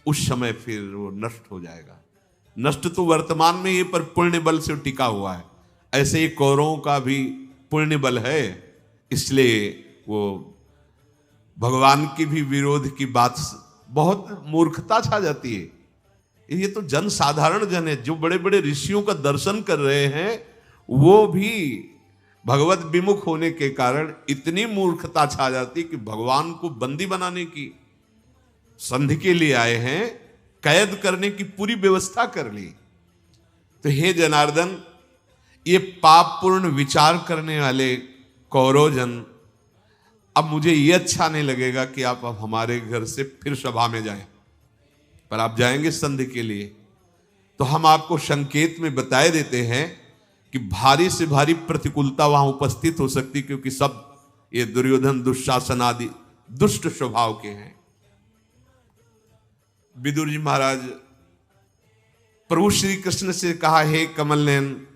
Speaker 1: उस समय फिर वो नष्ट हो जाएगा। नष्ट तो वर्तमान में ही, पर पुण्य बल से टिका हुआ है। ऐसे ही कौरवों का भी पुण्य बल है, इसलिए वो भगवान की भी विरोध की बात, बहुत मूर्खता छा जाती है। ये तो जन साधारण जन है, जो बड़े बड़े ऋषियों का दर्शन कर रहे हैं, वो भी भगवत विमुख होने के कारण इतनी मूर्खता छा जाती कि भगवान को बंदी बनाने की संधि के लिए आए हैं, कैद करने की पूरी व्यवस्था कर ली। तो हे जनार्दन, ये पापपूर्ण विचार करने वाले कौरवजन, अब मुझे ये अच्छा नहीं लगेगा कि आप अब हमारे घर से फिर सभा में जाएं, पर आप जाएंगे संधि के लिए, तो हम आपको संकेत में बताए देते हैं कि भारी से भारी प्रतिकूलता वहां उपस्थित हो सकती, क्योंकि सब ये दुर्योधन, दुशासन आदि दुष्ट स्वभाव के हैं। विदुर जी महाराज प्रभु श्री कृष्ण से कहा, हे कमल नयन,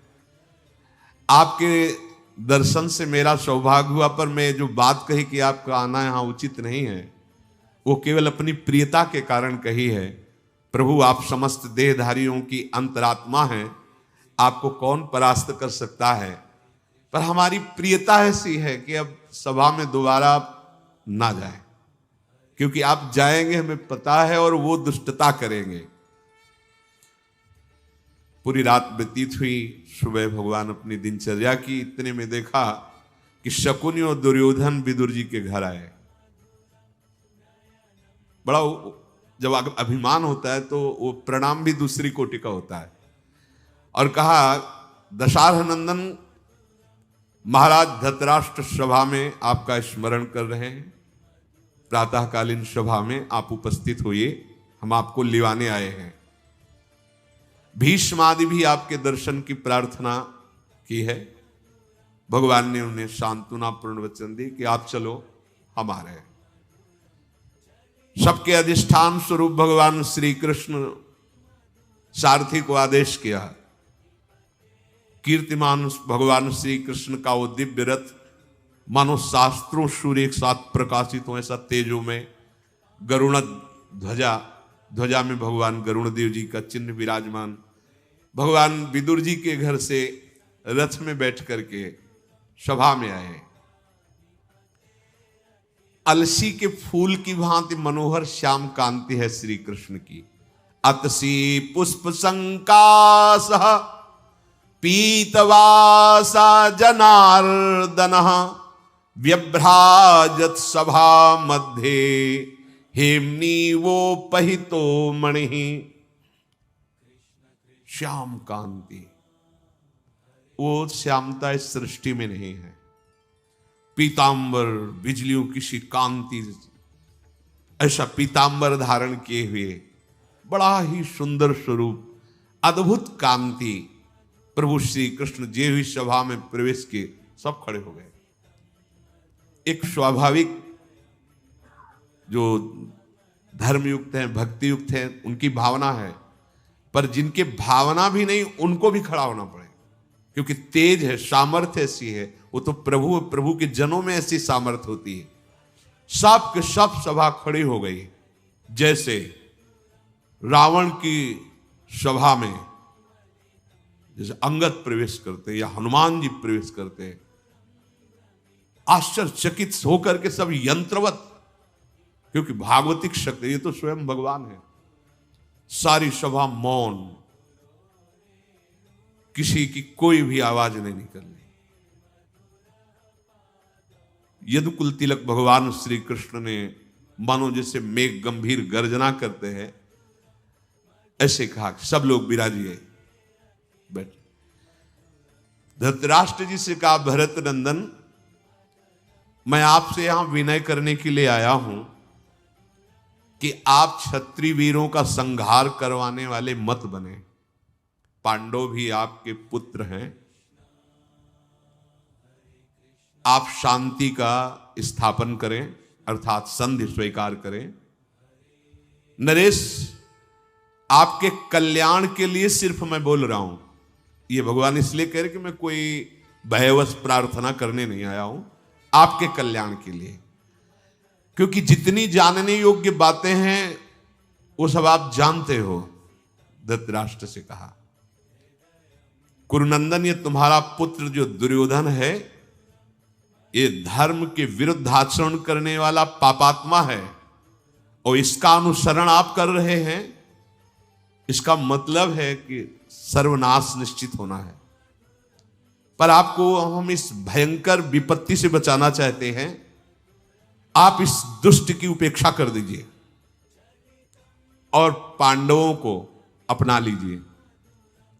Speaker 1: आपके दर्शन से मेरा सौभाग्य हुआ, पर मैं जो बात कही कि आपका आना यहां उचित नहीं है, वो केवल अपनी प्रियता के कारण कही है। प्रभु, आप समस्त देहधारियों की अंतरात्मा हैं, आपको कौन परास्त कर सकता है, पर हमारी प्रियता ऐसी है कि अब सभा में दोबारा ना जाए, क्योंकि आप जाएंगे हमें पता है, और वो दुष्टता करेंगे। पूरी रात व्यतीत हुई, सुबह भगवान अपनी दिनचर्या की, इतने में देखा कि शकुनी और दुर्योधन विदुर जी के घर आए। बड़ा जब अभिमान होता है तो वो प्रणाम भी दूसरी कोटि का होता है, और कहा, दशारथ नंदन महाराज धृतराष्ट्र सभा में आपका स्मरण कर रहे हैं, प्रातःकालीन सभा में आप उपस्थित होइए, हम आपको लिवाने आए हैं। भीष्म आदि भी आपके दर्शन की प्रार्थना की है। भगवान ने उन्हें सांत्वनापूर्ण वचन दी कि आप चलो, हम आ रहे हैं। सबके अधिष्ठान स्वरूप भगवान श्री कृष्ण सारथी को आदेश किया। कीर्तिमान भगवान श्री कृष्ण का वो दिव्य रथ, मानो शास्त्रों सूर्य एक साथ प्रकाशित हो, ऐसा तेजो में गरुण ध्वजा, ध्वजा में भगवान गरुण देव जी का चिन्ह विराजमान। भगवान विदुर जी के घर से रथ में बैठ करके सभा में आए। अलसी के फूल की भांति मनोहर श्याम कांति है श्री कृष्ण की। अतसी पुष्प संकास पीतवासा जनार्दन व्यभ्राजत सभा मध्य हेमनी वो पहितो मणि। श्याम कांति, वो श्यामता इस सृष्टि में नहीं है। पीतांबर, बिजलियों की सी कांति, ऐसा पीतांबर धारण किए हुए बड़ा ही सुंदर स्वरूप, अद्भुत कांति। प्रभु श्री कृष्ण जे हुई सभा में प्रवेश किए, सब खड़े हो गए। एक स्वाभाविक जो धर्मयुक्त हैं, भक्ति युक्त हैं, उनकी भावना है, पर जिनके भावना भी नहीं, उनको भी खड़ा होना पड़े, क्योंकि तेज है, सामर्थ्य ऐसी है। वो तो प्रभु के जनों में ऐसी सामर्थ्य होती है। सब के सब सभा खड़ी हो गई। जैसे रावण की सभा में जैसे अंगद प्रवेश करते या हनुमान जी प्रवेश करते, आश्चर्यचकित होकर के सब यंत्रवत, क्योंकि भागवतिक शक्ति ये तो स्वयं भगवान है। सारी सभा मौन, किसी की कोई भी आवाज नहीं निकलनी। यदुकुल तिलक भगवान श्री कृष्ण ने मानो जैसे मेघ गंभीर गर्जना करते हैं ऐसे कहा कि सब लोग विराजिए, बैठ। धृतराष्ट्र जी से कहा, भरत नंदन, मैं आपसे यहां विनय करने के लिए आया हूं कि आप क्षत्रिय वीरों का संहार करवाने वाले मत बने। पांडव भी आपके पुत्र हैं, आप शांति का स्थापन करें, अर्थात संधि स्वीकार करें। नरेश, आपके कल्याण के लिए सिर्फ मैं बोल रहा हूं। ये भगवान इसलिए कह रहे कि मैं कोई भयवश प्रार्थना करने नहीं आया हूं, आपके कल्याण के लिए। क्योंकि जितनी जानने योग्य बातें हैं वो सब आप जानते हो। धृतराष्ट्र से कहा, कुरुनंदन, ये तुम्हारा पुत्र जो दुर्योधन है, ये धर्म के विरुद्ध आचरण करने वाला पापात्मा है, और इसका अनुसरण आप कर रहे हैं। इसका मतलब है कि सर्वनाश निश्चित होना है। पर आपको हम इस भयंकर विपत्ति से बचाना चाहते हैं। आप इस दुष्ट की उपेक्षा कर दीजिए और पांडवों को अपना लीजिए,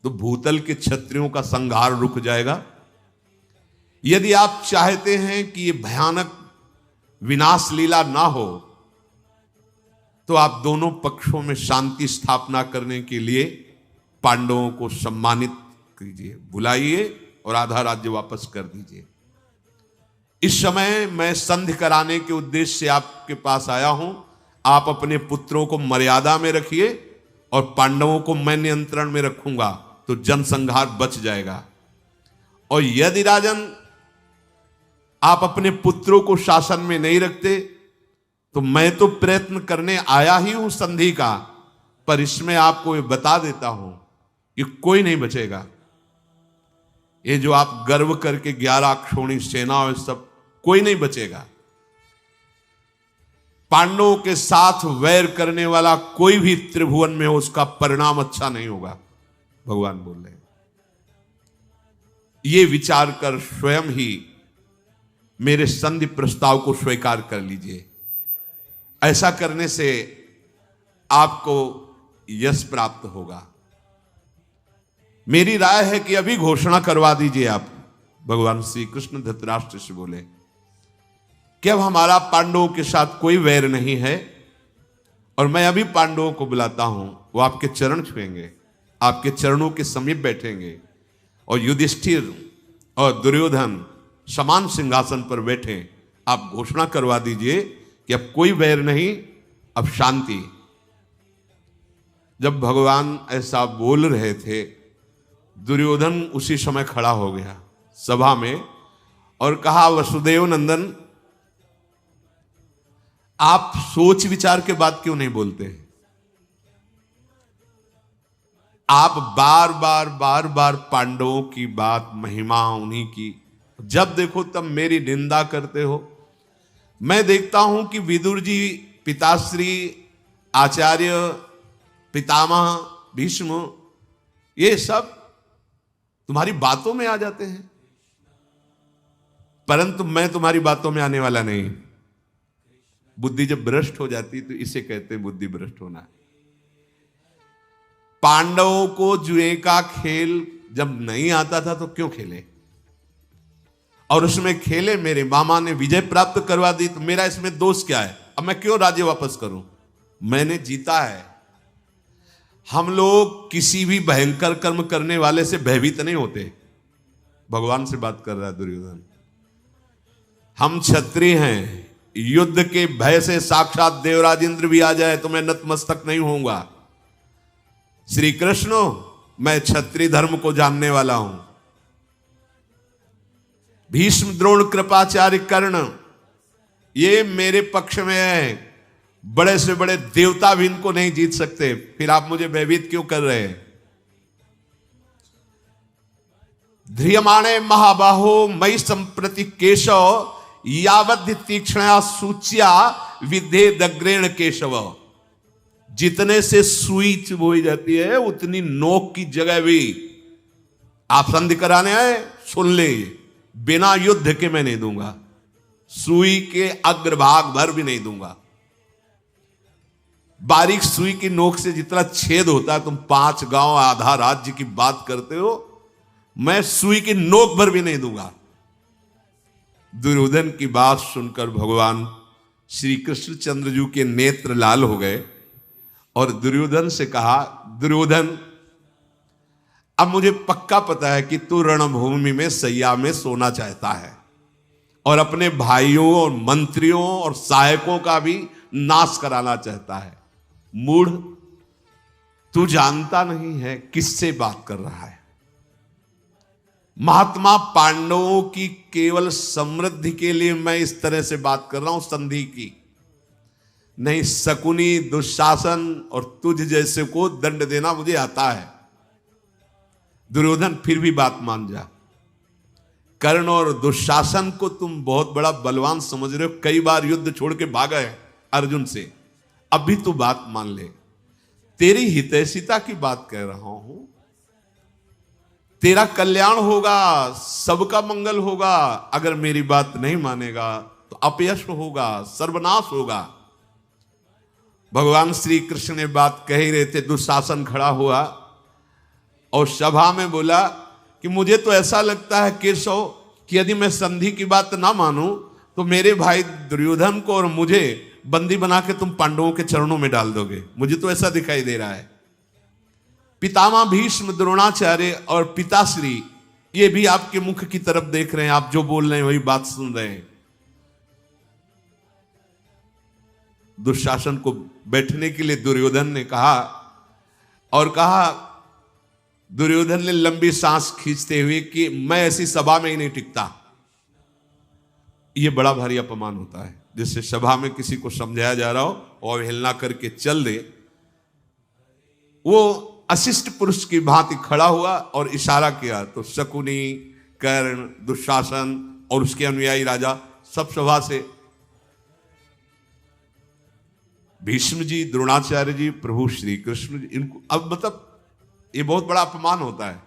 Speaker 1: तो भूतल के क्षत्रियों का संहार रुक जाएगा। यदि आप चाहते हैं कि ये भयानक विनाश लीला ना हो, तो आप दोनों पक्षों में शांति स्थापना करने के लिए पांडवों को सम्मानित कीजिए, बुलाइए और आधा राज्य वापस कर दीजिए। इस समय मैं संधि कराने के उद्देश्य से आपके पास आया हूं। आप अपने पुत्रों को मर्यादा में रखिए और पांडवों को मैं नियंत्रण में रखूंगा, तो जनसंहार बच जाएगा। और यदि राजन आप अपने पुत्रों को शासन में नहीं रखते, तो मैं तो प्रयत्न करने आया ही हूं संधि का, पर इसमें आपको ये बता देता हूं कि कोई नहीं बचेगा। ये जो आप गर्व करके 11 अक्षौणी सेना और सब, कोई नहीं बचेगा। पांडवों के साथ वैर करने वाला कोई भी त्रिभुवन में हो, उसका परिणाम अच्छा नहीं होगा, भगवान बोल रहे हैं। ये विचार कर स्वयं ही मेरे संधि प्रस्ताव को स्वीकार कर लीजिए। ऐसा करने से आपको यश प्राप्त होगा। मेरी राय है कि अभी घोषणा करवा दीजिए आप। भगवान श्री कृष्ण धृतराष्ट्र से बोले कि अब हमारा पांडवों के साथ कोई वैर नहीं है, और मैं अभी पांडवों को बुलाता हूं। वो आपके चरण छुएंगे, आपके चरणों के समीप बैठेंगे, और युधिष्ठिर और दुर्योधन समान सिंहासन पर बैठे। आप घोषणा करवा दीजिए कि अब कोई वैर नहीं, अब शांति। जब भगवान ऐसा बोल रहे थे, दुर्योधन उसी समय खड़ा हो गया सभा में और कहा, वसुदेव नंदन, आप सोच विचार के बाद क्यों नहीं बोलते? आप बार बार पांडवों की बात, महिमा उन्हीं की, जब देखो तब मेरी निंदा करते हो। मैं देखता हूं कि विदुर जी, पिताश्री, आचार्य, पितामह, भीष्म, ये सब तुम्हारी बातों में आ जाते हैं, परंतु मैं तुम्हारी बातों में आने वाला नहीं। बुद्धि जब भ्रष्ट हो जाती तो इसे कहते हैं बुद्धि भ्रष्ट होना। पांडवों को जुए का खेल जब नहीं आता था तो क्यों खेले, और उसमें खेले, मेरे मामा ने विजय प्राप्त करवा दी, तो मेरा इसमें दोष क्या है? अब मैं क्यों राज्य वापस करूं? मैंने जीता है। हम लोग किसी भी भयंकर कर्म करने वाले से भयभीत नहीं होते। भगवान से बात कर रहा है दुर्योधन। हम क्षत्रिय हैं, युद्ध के भय से साक्षात देवराज इंद्र भी आ जाए तो मैं नतमस्तक नहीं होऊंगा। श्री कृष्ण, मैं क्षत्रिय धर्म को जानने वाला हूं। भीष्म, द्रोण, कृपाचार्य, कर्ण, ये मेरे पक्ष में है, बड़े से बड़े देवता भी इनको नहीं जीत सकते, फिर आप मुझे भयभीत क्यों कर रहे हैं? ध्रियमाणे महाबाहो मयि संप्रति केशव यावद् तीक्ष्णया सूच्या विद्धे दग्रेण केशव। जितने से सुई चुभोई जाती है उतनी नोक की जगह भी आप संधि कराने आए, सुन ले, बिना युद्ध के मैं नहीं दूंगा, सुई के अग्रभाग भर भी नहीं दूंगा। बारीक सुई की नोक से जितना छेद होता है, तुम 5 गांव आधा राज्य की बात करते हो, मैं सुई की नोक भर भी नहीं दूंगा। दुर्योधन की बात सुनकर भगवान श्री कृष्णचंद्र जी के नेत्र लाल हो गए और दुर्योधन से कहा, दुर्योधन अब मुझे पक्का पता है कि तू रणभूमि में सैया में सोना चाहता है और अपने भाइयों और मंत्रियों और सहायकों का भी नाश कराना चाहता है। मूढ़, तू जानता नहीं है किससे बात कर रहा है। महात्मा पांडवों की केवल समृद्धि के लिए मैं इस तरह से बात कर रहा हूं, संधि की नहीं। शकुनी, दुशासन और तुझ जैसे को दंड देना मुझे आता है। दुर्योधन फिर भी बात मान जा। कर्ण और दुशासन को तुम बहुत बड़ा बलवान समझ रहे हो, कई बार युद्ध छोड़ के भागा है अर्जुन से, अब भी तू बात मान ले। तेरी हितैषिता की बात कह रहा हूं, तेरा कल्याण होगा, सबका मंगल होगा। अगर मेरी बात नहीं मानेगा तो अपयश होगा, सर्वनाश होगा। भगवान श्री कृष्ण ने बात कह ही रहे थे, दुशासन खड़ा हुआ और सभा में बोला कि मुझे तो ऐसा लगता है केशव कि यदि मैं संधि की बात ना मानूं तो मेरे भाई दुर्योधन को और मुझे बंदी बना के तुम पांडवों के चरणों में डाल दोगे। मुझे तो ऐसा दिखाई दे रहा है। पितामह भीष्म, द्रोणाचार्य और पिताश्री ये भी आपके मुख की तरफ देख रहे हैं, आप जो बोल रहे हैं वही बात सुन रहे हैं। दुशासन को बैठने के लिए दुर्योधन ने कहा और कहा, दुर्योधन ने लंबी सांस खींचते हुए कि मैं ऐसी सभा में ही नहीं टिकता। यह बड़ा भारी अपमान होता है, जिससे सभा में किसी को समझाया जा रहा हो और हिलना करके चल दे। वो अशिष्ट पुरुष की भांति खड़ा हुआ और इशारा किया तो शकुनी, कर्ण, दुशासन और उसके अनुयायी राजा सब सभा से, भीष्म जी, द्रोणाचार्य जी, प्रभु श्री कृष्ण जी, इनको अब मतलब ये बहुत बड़ा अपमान होता है।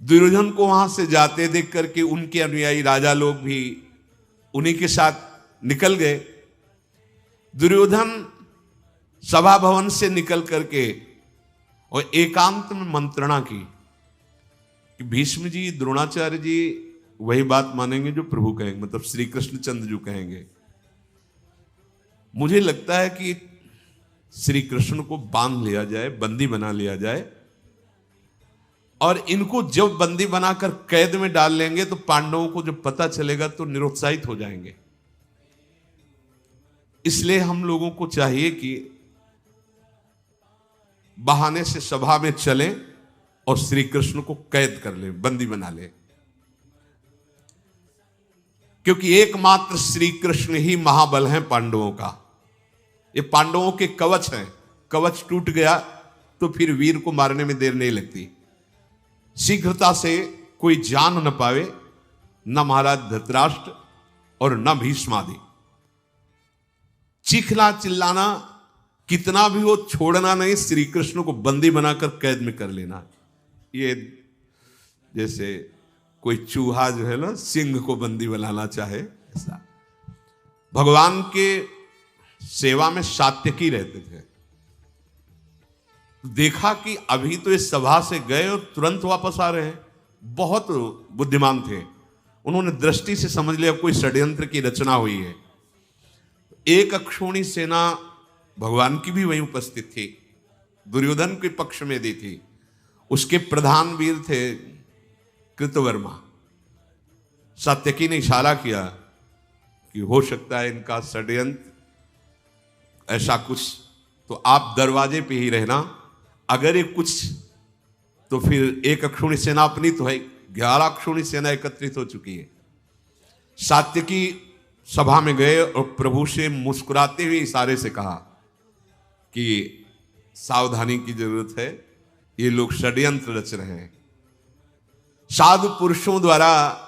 Speaker 1: दुर्योधन को वहां से जाते देख करके उनके अनुयायी राजा लोग भी उन्हीं के साथ निकल गए। दुर्योधन सभा भवन से निकल करके और एकांत में मंत्रणा की कि भीष्म जी, द्रोणाचार्य जी वही बात मानेंगे जो प्रभु कहेंगे, मतलब श्री कृष्णचंद्र जी कहेंगे। मुझे लगता है कि श्री कृष्ण को बांध लिया जाए, बंदी बना लिया जाए, और इनको जब बंदी बनाकर कैद में डाल लेंगे तो पांडवों को जब पता चलेगा तो निरुत्साहित हो जाएंगे। इसलिए हम लोगों को चाहिए कि बहाने से सभा में चलें और श्री कृष्ण को कैद कर ले, बंदी बना ले, क्योंकि एकमात्र श्री कृष्ण ही महाबल हैं पांडवों का। ये पांडवों के कवच हैं, कवच टूट गया तो फिर वीर को मारने में देर नहीं लगती। शीघ्रता से कोई जान न पावे, न महाराज धृतराष्ट्र और न भीष्म आदि। चीखना चिल्लाना कितना भी हो, छोड़ना नहीं, श्री कृष्ण को बंदी बनाकर कैद में कर लेना। ये जैसे कोई चूहा जो है ना सिंह को बंदी बनाना चाहे, ऐसा। भगवान के सेवा में सात्यकी रहते थे। देखा कि अभी तो इस सभा से गए और तुरंत वापस आ रहे हैं, बहुत बुद्धिमान थे। उन्होंने दृष्टि से समझ लिया कोई षड्यंत्र की रचना हुई है। एक अक्षोणी सेना भगवान की भी वहीं उपस्थित थी, दुर्योधन के पक्ष में दी थी। उसके प्रधान वीर थे कृतवर्मा। सात्यकी ने इशारा किया कि हो सकता है इनका षड्यंत्र ऐसा कुछ, तो आप दरवाजे पे ही रहना। अगर ये कुछ तो फिर एक अक्षोणी सेना अपनी तो है, 11 अक्षोणी सेना एकत्रित हो चुकी है। सात्यकी सभा में गए और प्रभु से मुस्कुराते हुए इशारे से कहा कि सावधानी की जरूरत है, ये लोग षड्यंत्र रच रहे हैं। साधु पुरुषों द्वारा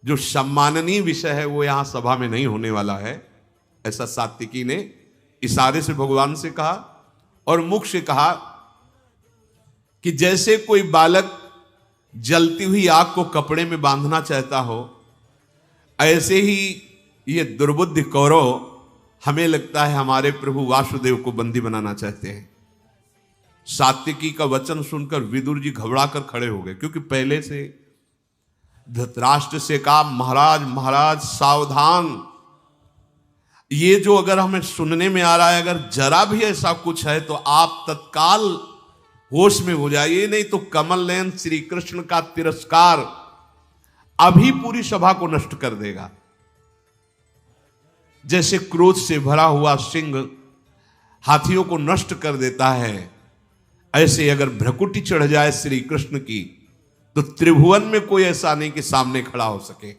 Speaker 1: जो सम्माननीय विषय है वो यहां सभा में नहीं होने वाला है, ऐसा सात्विकी ने इशारे से भगवान से कहा और मुख से कहा कि जैसे कोई बालक जलती हुई आग को कपड़े में बांधना चाहता हो, ऐसे ही ये दुर्बुद्धि कौरव हमें लगता है हमारे प्रभु वासुदेव को बंदी बनाना चाहते हैं। सात्विकी का वचन सुनकर विदुर जी घबरा कर खड़े हो गए, क्योंकि पहले से धृतराष्ट्र से कहा महाराज महाराज सावधान, ये जो अगर हमें सुनने में आ रहा है, अगर जरा भी ऐसा कुछ है तो आप तत्काल होश में हो जाइए, नहीं तो कमल नयन श्री कृष्ण का तिरस्कार अभी पूरी सभा को नष्ट कर देगा। जैसे क्रोध से भरा हुआ सिंह हाथियों को नष्ट कर देता है, ऐसे अगर भ्रकुटी चढ़ जाए श्री कृष्ण की तो त्रिभुवन में कोई ऐसा नहीं कि सामने खड़ा हो सके।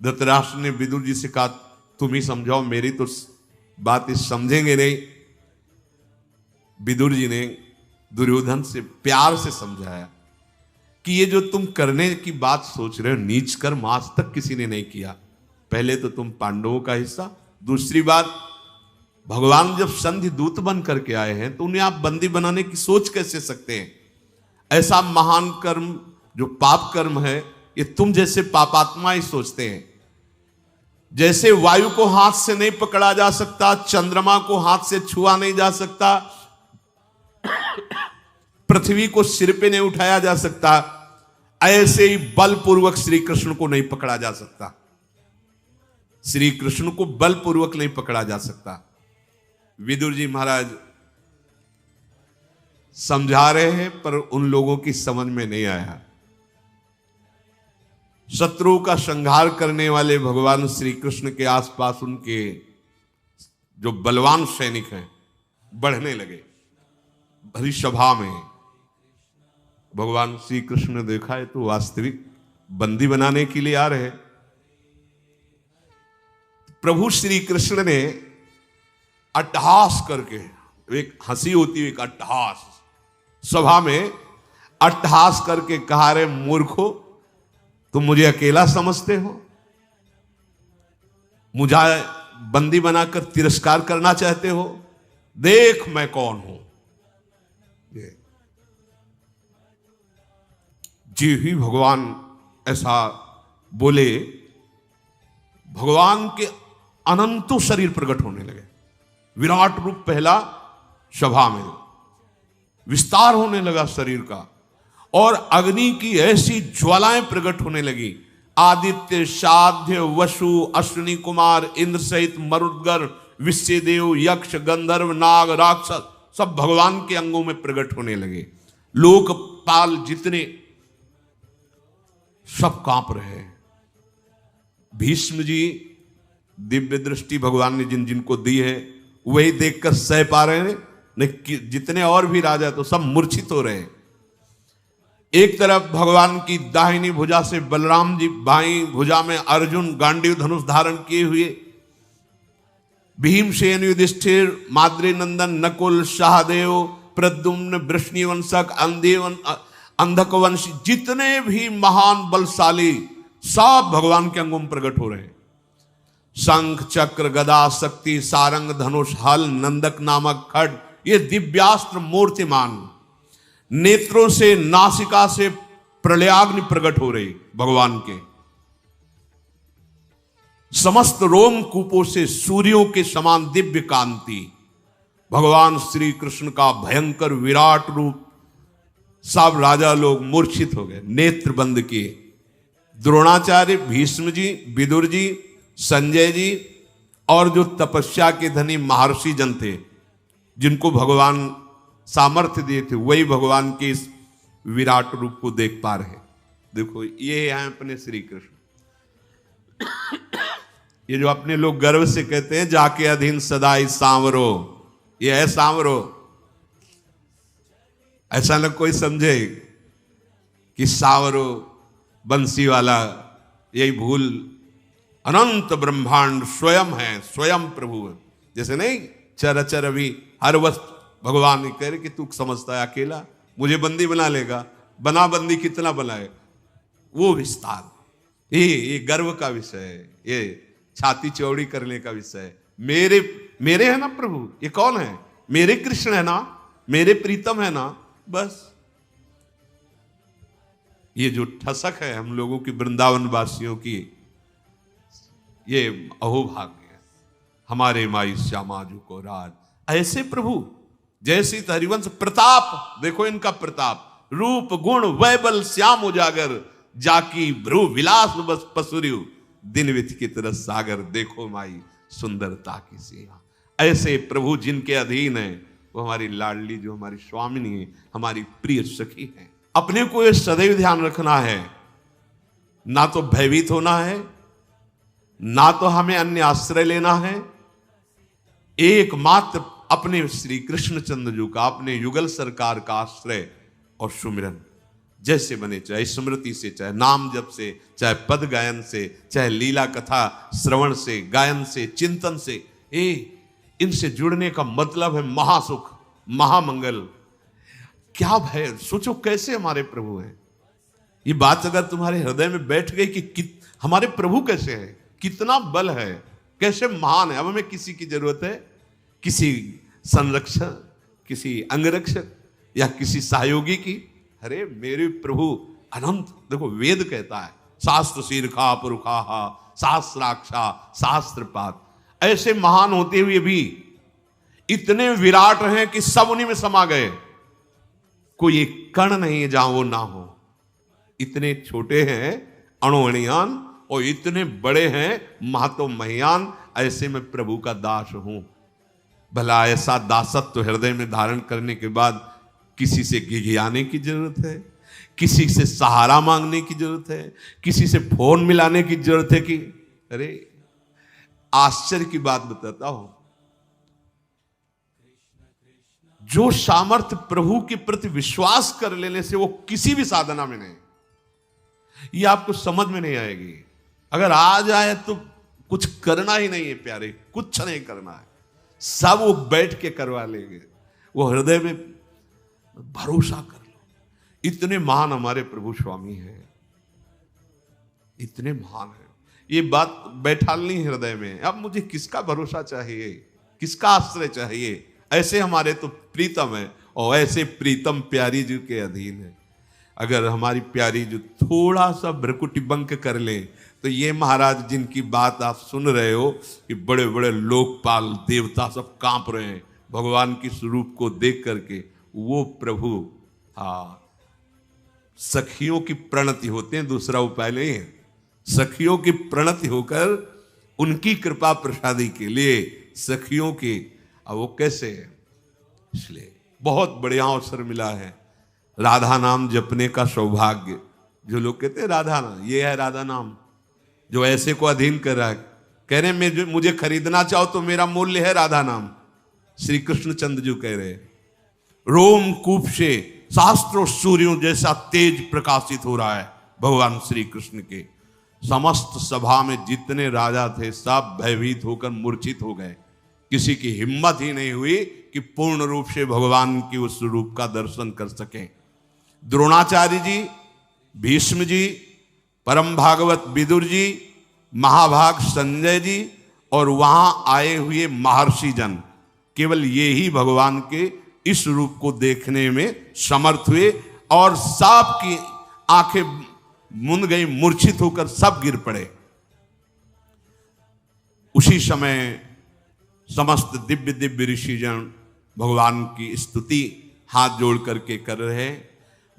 Speaker 1: धृतराष्ट्र ने विदुर जी से कहा तुम ही समझाओ, मेरी तो बात इस समझेंगे नहीं। विदुर जी ने दुर्योधन से प्यार से समझाया कि ये जो तुम करने की बात सोच रहे हो नीच कर्म आज तक किसी ने नहीं किया। पहले तो तुम पांडवों का हिस्सा, दूसरी बात भगवान जब संधि दूत बन करके आए हैं तो उन्हें आप बंदी बनाने की सोच कैसे सकते हैं? ऐसा महान कर्म जो पाप कर्म है ये तुम जैसे पापात्मा ही सोचते हैं। जैसे वायु को हाथ से नहीं पकड़ा जा सकता, चंद्रमा को हाथ से छुआ नहीं जा सकता, पृथ्वी को सिर पे नहीं उठाया जा सकता, ऐसे ही बलपूर्वक श्री कृष्ण को नहीं पकड़ा जा सकता। श्री कृष्ण को बलपूर्वक नहीं पकड़ा जा सकता। विदुर जी महाराज समझा रहे हैं पर उन लोगों की समझ में नहीं आया। शत्रु का संहार करने वाले भगवान श्री कृष्ण के आसपास उनके जो बलवान सैनिक हैं बढ़ने लगे। भरी सभा में भगवान श्री कृष्ण ने देखा है तो वास्तविक बंदी बनाने के लिए आ रहे हैं। प्रभु श्री कृष्ण ने अट्टहास करके, एक हंसी होती है एक अट्टहास, सभा में अट्टहास करके कहा रे मूर्खो, तुम मुझे अकेला समझते हो? मुझे बंदी बनाकर तिरस्कार करना चाहते हो? देख मैं कौन हूं। जी ही भगवान ऐसा बोले, भगवान के अनंतों शरीर प्रकट होने लगे। विराट रूप पहला सभा में विस्तार होने लगा शरीर का, और अग्नि की ऐसी ज्वालाएं प्रकट होने लगी। आदित्य, साध्य, वसु, अश्विनी कुमार, इंद्र सहित मरुद्गण, विश्वदेव, यक्ष, गंधर्व, नाग, राक्षस सब भगवान के अंगों में प्रकट होने लगे। लोकपाल जितने सब कांप रहे हैं। भीष्म जी दिव्य दृष्टि भगवान ने जिन जिनको दी है वही देखकर सह पा रहे हैं, नहीं जितने और भी राजा तो सब मूर्छित हो रहे हैं। एक तरफ भगवान की दाहिनी भुजा से बलराम जी, बाईं भुजा में अर्जुन गांडीव धनुष धारण किए हुए, भीमसेन, युधिष्ठिर, माद्री नंदन, नकुल, सहदेव, प्रद्युम्न, वृष्णिवंशक, अंधकवंशी, जितने भी महान बलशाली सब भगवान के अंगों में प्रकट हो रहे हैं। शंख, चक्र, गदा, शक्ति, सारंग, धनुष, हल, नंदक नामक खड्ग, ये दिव्यास्त्र मूर्तिमान, नेत्रों से, नासिका से प्रलयाग्नि प्रकट हो रही भगवान के। समस्त रोम कूपों से सूर्यों के समान दिव्य कांति। भगवान श्री कृष्ण का भयंकर विराट रूप, सब राजा लोग मूर्छित हो गए, नेत्र बंद किए। द्रोणाचार्य, भीष्म जी, विदुर जी, संजय जी और जो तपस्या के धनी महर्षि जन थे जिनको भगवान सामर्थ्य दिए थे, वही भगवान के इस विराट रूप को देख पा रहे। देखो ये हैं अपने श्री कृष्ण। ये जो अपने लोग गर्व से कहते हैं जाके अधीन सदाई सांवरो, ये है सांवरो। ऐसा न कोई समझे कि सांवरो बंसी वाला, यही भूल अनंत ब्रह्मांड स्वयं है, स्वयं प्रभु है। जैसे नहीं चराचर अभी हर वस्तु भगवान ने कह रहे कि तू समझता है अकेला मुझे बंदी बना लेगा, बना बंदी कितना बनाए, वो विस्तार, ये गर्व का विषय है, ये छाती चौड़ी करने का विषय है। मेरे है ना प्रभु, ये कौन है, मेरे कृष्ण है ना, मेरे प्रीतम है ना, बस। ये जो ठसक है हम लोगों की, वृंदावन वासियों की, ये अहोभाग्य है। हमारे माई श्यामा जी को राज, ऐसे प्रभु जैसे हरिवंश प्रताप, देखो इनका प्रताप, रूप गुण वैबल श्याम उजागर, जाकी भ्रू विलास बस पसुरियु, दिन विथ की तरह सागर, देखो माई सुंदरता की सीमा। ऐसे प्रभु जिनके अधीन है, वो हमारी लाडली जो हमारी स्वामिनी है, हमारी प्रिय सखी है। अपने को ये सदैव ध्यान रखना है, ना तो भयभीत होना है, ना तो हमें अन्य आश्रय लेना है। एकमात्र अपने श्री कृष्ण चंद्र जी का, अपने युगल सरकार का आश्रय और सुमिरन, जैसे बने, चाहे स्मृति से, चाहे नाम जप से, चाहे पद गायन से, चाहे लीला कथा श्रवण से, गायन से, चिंतन से, इनसे जुड़ने का मतलब है महासुख, महामंगल। क्या भय, सोचो कैसे हमारे प्रभु हैं। ये बात अगर तुम्हारे हृदय में बैठ गई कि हमारे प्रभु कैसे हैं, कितना बल है, कैसे महान है। अब हमें किसी की जरूरत है, किसी संरक्षक, किसी अंगरक्षक या किसी सहयोगी की? अरे मेरे प्रभु अनंत। देखो वेद कहता है शास्त्र शीर्षा पुरुखा शास्त्राक्षा शास्त्रपात, ऐसे महान होते हुए भी इतने विराट हैं कि सब उन्हीं में समा गए, कोई एक कण नहीं है जहां वो ना हो। इतने छोटे हैं अणुअणियान और इतने बड़े हैं महतो महियान, ऐसे में प्रभु का दास हूं। भला ऐसा दासत्व हृदय में धारण करने के बाद किसी से घिघियाने की जरूरत है, किसी से सहारा मांगने की जरूरत है, किसी से फोन मिलाने की जरूरत है कि? अरे आश्चर्य की बात बताता हूं, जो सामर्थ्य प्रभु के प्रति विश्वास कर लेने से वो किसी भी साधना में नहीं, ये आपको समझ में नहीं आएगी। अगर आ जाए तो कुछ करना ही नहीं है प्यारे, कुछ नहीं करना है, सब वो बैठ के करवा लेंगे। वो हृदय में भरोसा कर लो, इतने महान हमारे प्रभु स्वामी हैं, इतने महान हैं। ये बात बैठालनी हृदय में। अब मुझे किसका भरोसा चाहिए, किसका आश्रय चाहिए? ऐसे हमारे तो प्रीतम है और ऐसे प्रीतम प्यारी जी के अधीन है। अगर हमारी प्यारी जो थोड़ा सा भ्रकुटी बंक कर ले तो ये महाराज जिनकी बात आप सुन रहे हो कि बड़े बड़े लोकपाल देवता सब कांप रहे हैं भगवान की स्वरूप को देख करके, वो प्रभु सखियों की प्रणति होते हैं, दूसरा उपाय नहीं है। सखियों की प्रणति होकर उनकी कृपा प्रसादी के लिए सखियों की, अब वो कैसे है, इसलिए बहुत बढ़िया अवसर मिला है राधा नाम जपने का सौभाग्य। जो लोग कहते हैं राधा नाम, ये है राधा नाम जो ऐसे को अधीन कर रहा है। कह रहे हैं मुझे खरीदना चाहो तो मेरा मूल्य है राधा नाम। श्री कृष्ण चंद्र जी कह रहे, रोम कूप से शास्त्रों सूर्यों जैसा तेज प्रकाशित हो रहा है भगवान श्री कृष्ण के। समस्त सभा में जितने राजा थे सब भयभीत होकर मूर्छित हो गए, किसी की हिम्मत ही नहीं हुई कि पूर्ण रूप से भगवान की उस रूप का दर्शन कर सकें। द्रोणाचार्य जी, भीष्म जी, परम भागवत विदुर जी, महाभाग संजय जी और वहां आए हुए महर्षि जन, केवल ये ही भगवान के इस रूप को देखने में समर्थ हुए और सब की आंखें मुंद गई, मूर्छित होकर सब गिर पड़े। उसी समय समस्त दिव्य दिव्य ऋषिजन भगवान की स्तुति हाथ जोड़ करके कर रहे।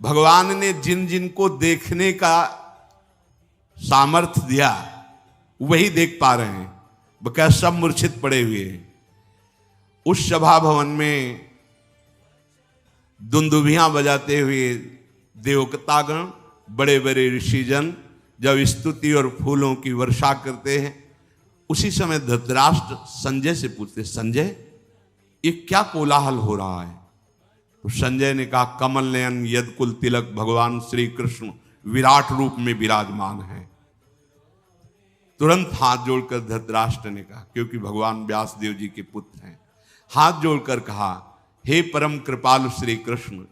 Speaker 1: भगवान ने जिन जिन को देखने का सामर्थ्य दिया वही देख पा रहे हैं, बकाया सब मूर्छित पड़े हुए हैं। उस सभा भवन में दुंदुभियां बजाते हुए देवतागण, बड़े बड़े ऋषिजन जब स्तुति और फूलों की वर्षा करते हैं, उसी समय धृतराष्ट्र संजय से पूछते, संजय ये क्या कोलाहल हो रहा है? तो संजय ने कहा, कमल नयन यदकुल तिलक भगवान श्री कृष्ण विराट रूप में विराजमान है। तुरंत हाथ जोड़कर धृतराष्ट्र ने कहा, क्योंकि भगवान व्यासदेव जी के पुत्र हैं, हाथ जोड़कर कहा, हे परम कृपालु श्री कृष्ण,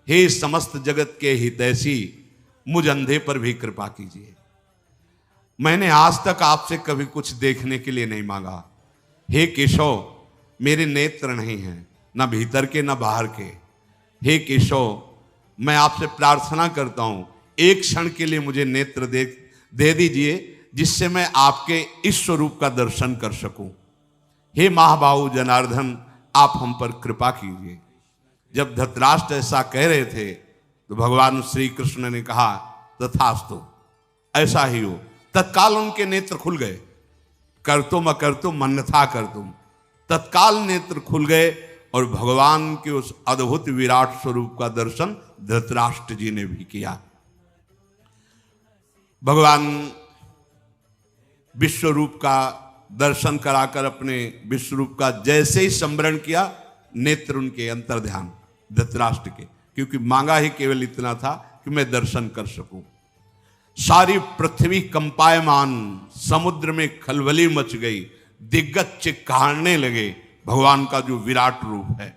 Speaker 1: हे समस्त जगत के हितैषी, मुझ अंधे पर भी कृपा कीजिए। मैंने आज तक आपसे कभी कुछ देखने के लिए नहीं मांगा। हे केशव, मेरे नेत्र नहीं हैं, न भीतर के न बाहर के। हे केशव, मैं आपसे प्रार्थना करता हूं, एक क्षण के लिए मुझे नेत्र दे दीजिए, जिससे मैं आपके इस स्वरूप का दर्शन कर सकूं। हे महाबाहु जनार्दन, आप हम पर कृपा कीजिए। जब धृतराष्ट्र ऐसा कह रहे थे तो भगवान श्री कृष्ण ने कहा, तथास्तु, ऐसा ही हो। तत्काल उनके नेत्र खुल गए। कर्तुम अकर्तुम अन्यथा कर्तुम, तत्काल नेत्र खुल गए और भगवान के उस अद्भुत विराट स्वरूप का दर्शन धृतराष्ट्र जी ने भी किया। भगवान विश्वरूप का दर्शन कराकर अपने विश्वरूप का जैसे ही स्मरण किया, नेत्र उनके अंतर्ध्यान धृतराष्ट्र के, क्योंकि मांगा ही केवल इतना था कि मैं दर्शन कर सकूं। सारी पृथ्वी कंपायमान, समुद्र में खलबली मच गई, दिग्गज चिक्कारने लगे। भगवान का जो विराट रूप है,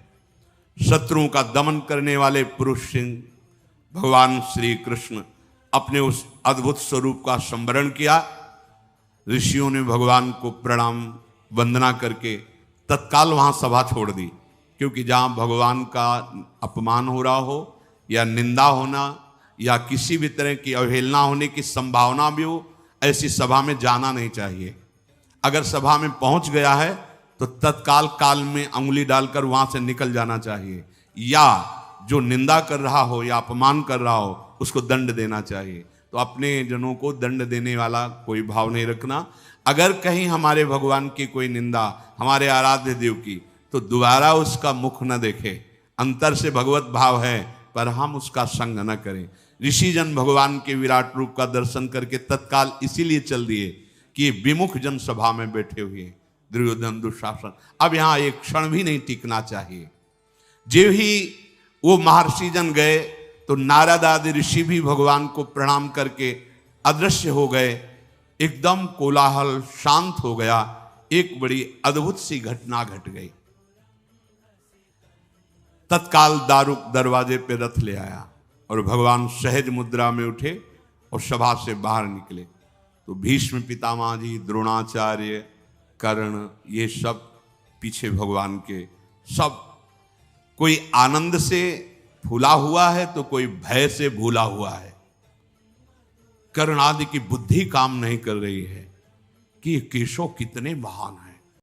Speaker 1: शत्रुओं का दमन करने वाले पुरुष सिंह भगवान श्री कृष्ण अपने उस अद्भुत स्वरूप का स्मरण किया। ऋषियों ने भगवान को प्रणाम वंदना करके तत्काल वहां सभा छोड़ दी, क्योंकि जहां भगवान का अपमान हो रहा हो या निंदा होना या किसी भी तरह की अवहेलना होने की संभावना भी हो, ऐसी सभा में जाना नहीं चाहिए। अगर सभा में पहुंच गया है तो तत्काल काल में अंगुली डालकर वहां से निकल जाना चाहिए, या जो निंदा कर रहा हो या अपमान कर रहा हो उसको दंड देना चाहिए। तो अपने जनों को दंड देने वाला कोई भाव नहीं रखना। अगर कहीं हमारे भगवान की कोई निंदा, हमारे आराध्य देव की, तो दोबारा उसका मुख न देखे। अंतर से भगवत भाव है, पर हम उसका संग न करें। ऋषिजन भगवान के विराट रूप का दर्शन करके तत्काल इसीलिए चल दिए कि विमुख जन सभा में बैठे हुए दुर्योधन दुशासन, अब यहां एक क्षण भी नहीं टिकना चाहिए। जो ही वो महर्षि जन गए तो नारद आदि ऋषि भी भगवान को प्रणाम करके अदृश्य हो गए। एकदम कोलाहल शांत हो गया। एक बड़ी अद्भुत सी घटना घट गई। तत्काल दारुक दरवाजे पे रथ ले आया और भगवान सहज मुद्रा में उठे और सभा से बाहर निकले। तो भीष्म पितामह जी, द्रोणाचार्य, कर्ण, ये सब पीछे भगवान के, सब कोई आनंद से फूला हुआ है तो कोई भय से भूला हुआ है। कर्ण आदि की बुद्धि काम नहीं कर रही है कि ये केशव कितने महान हैं।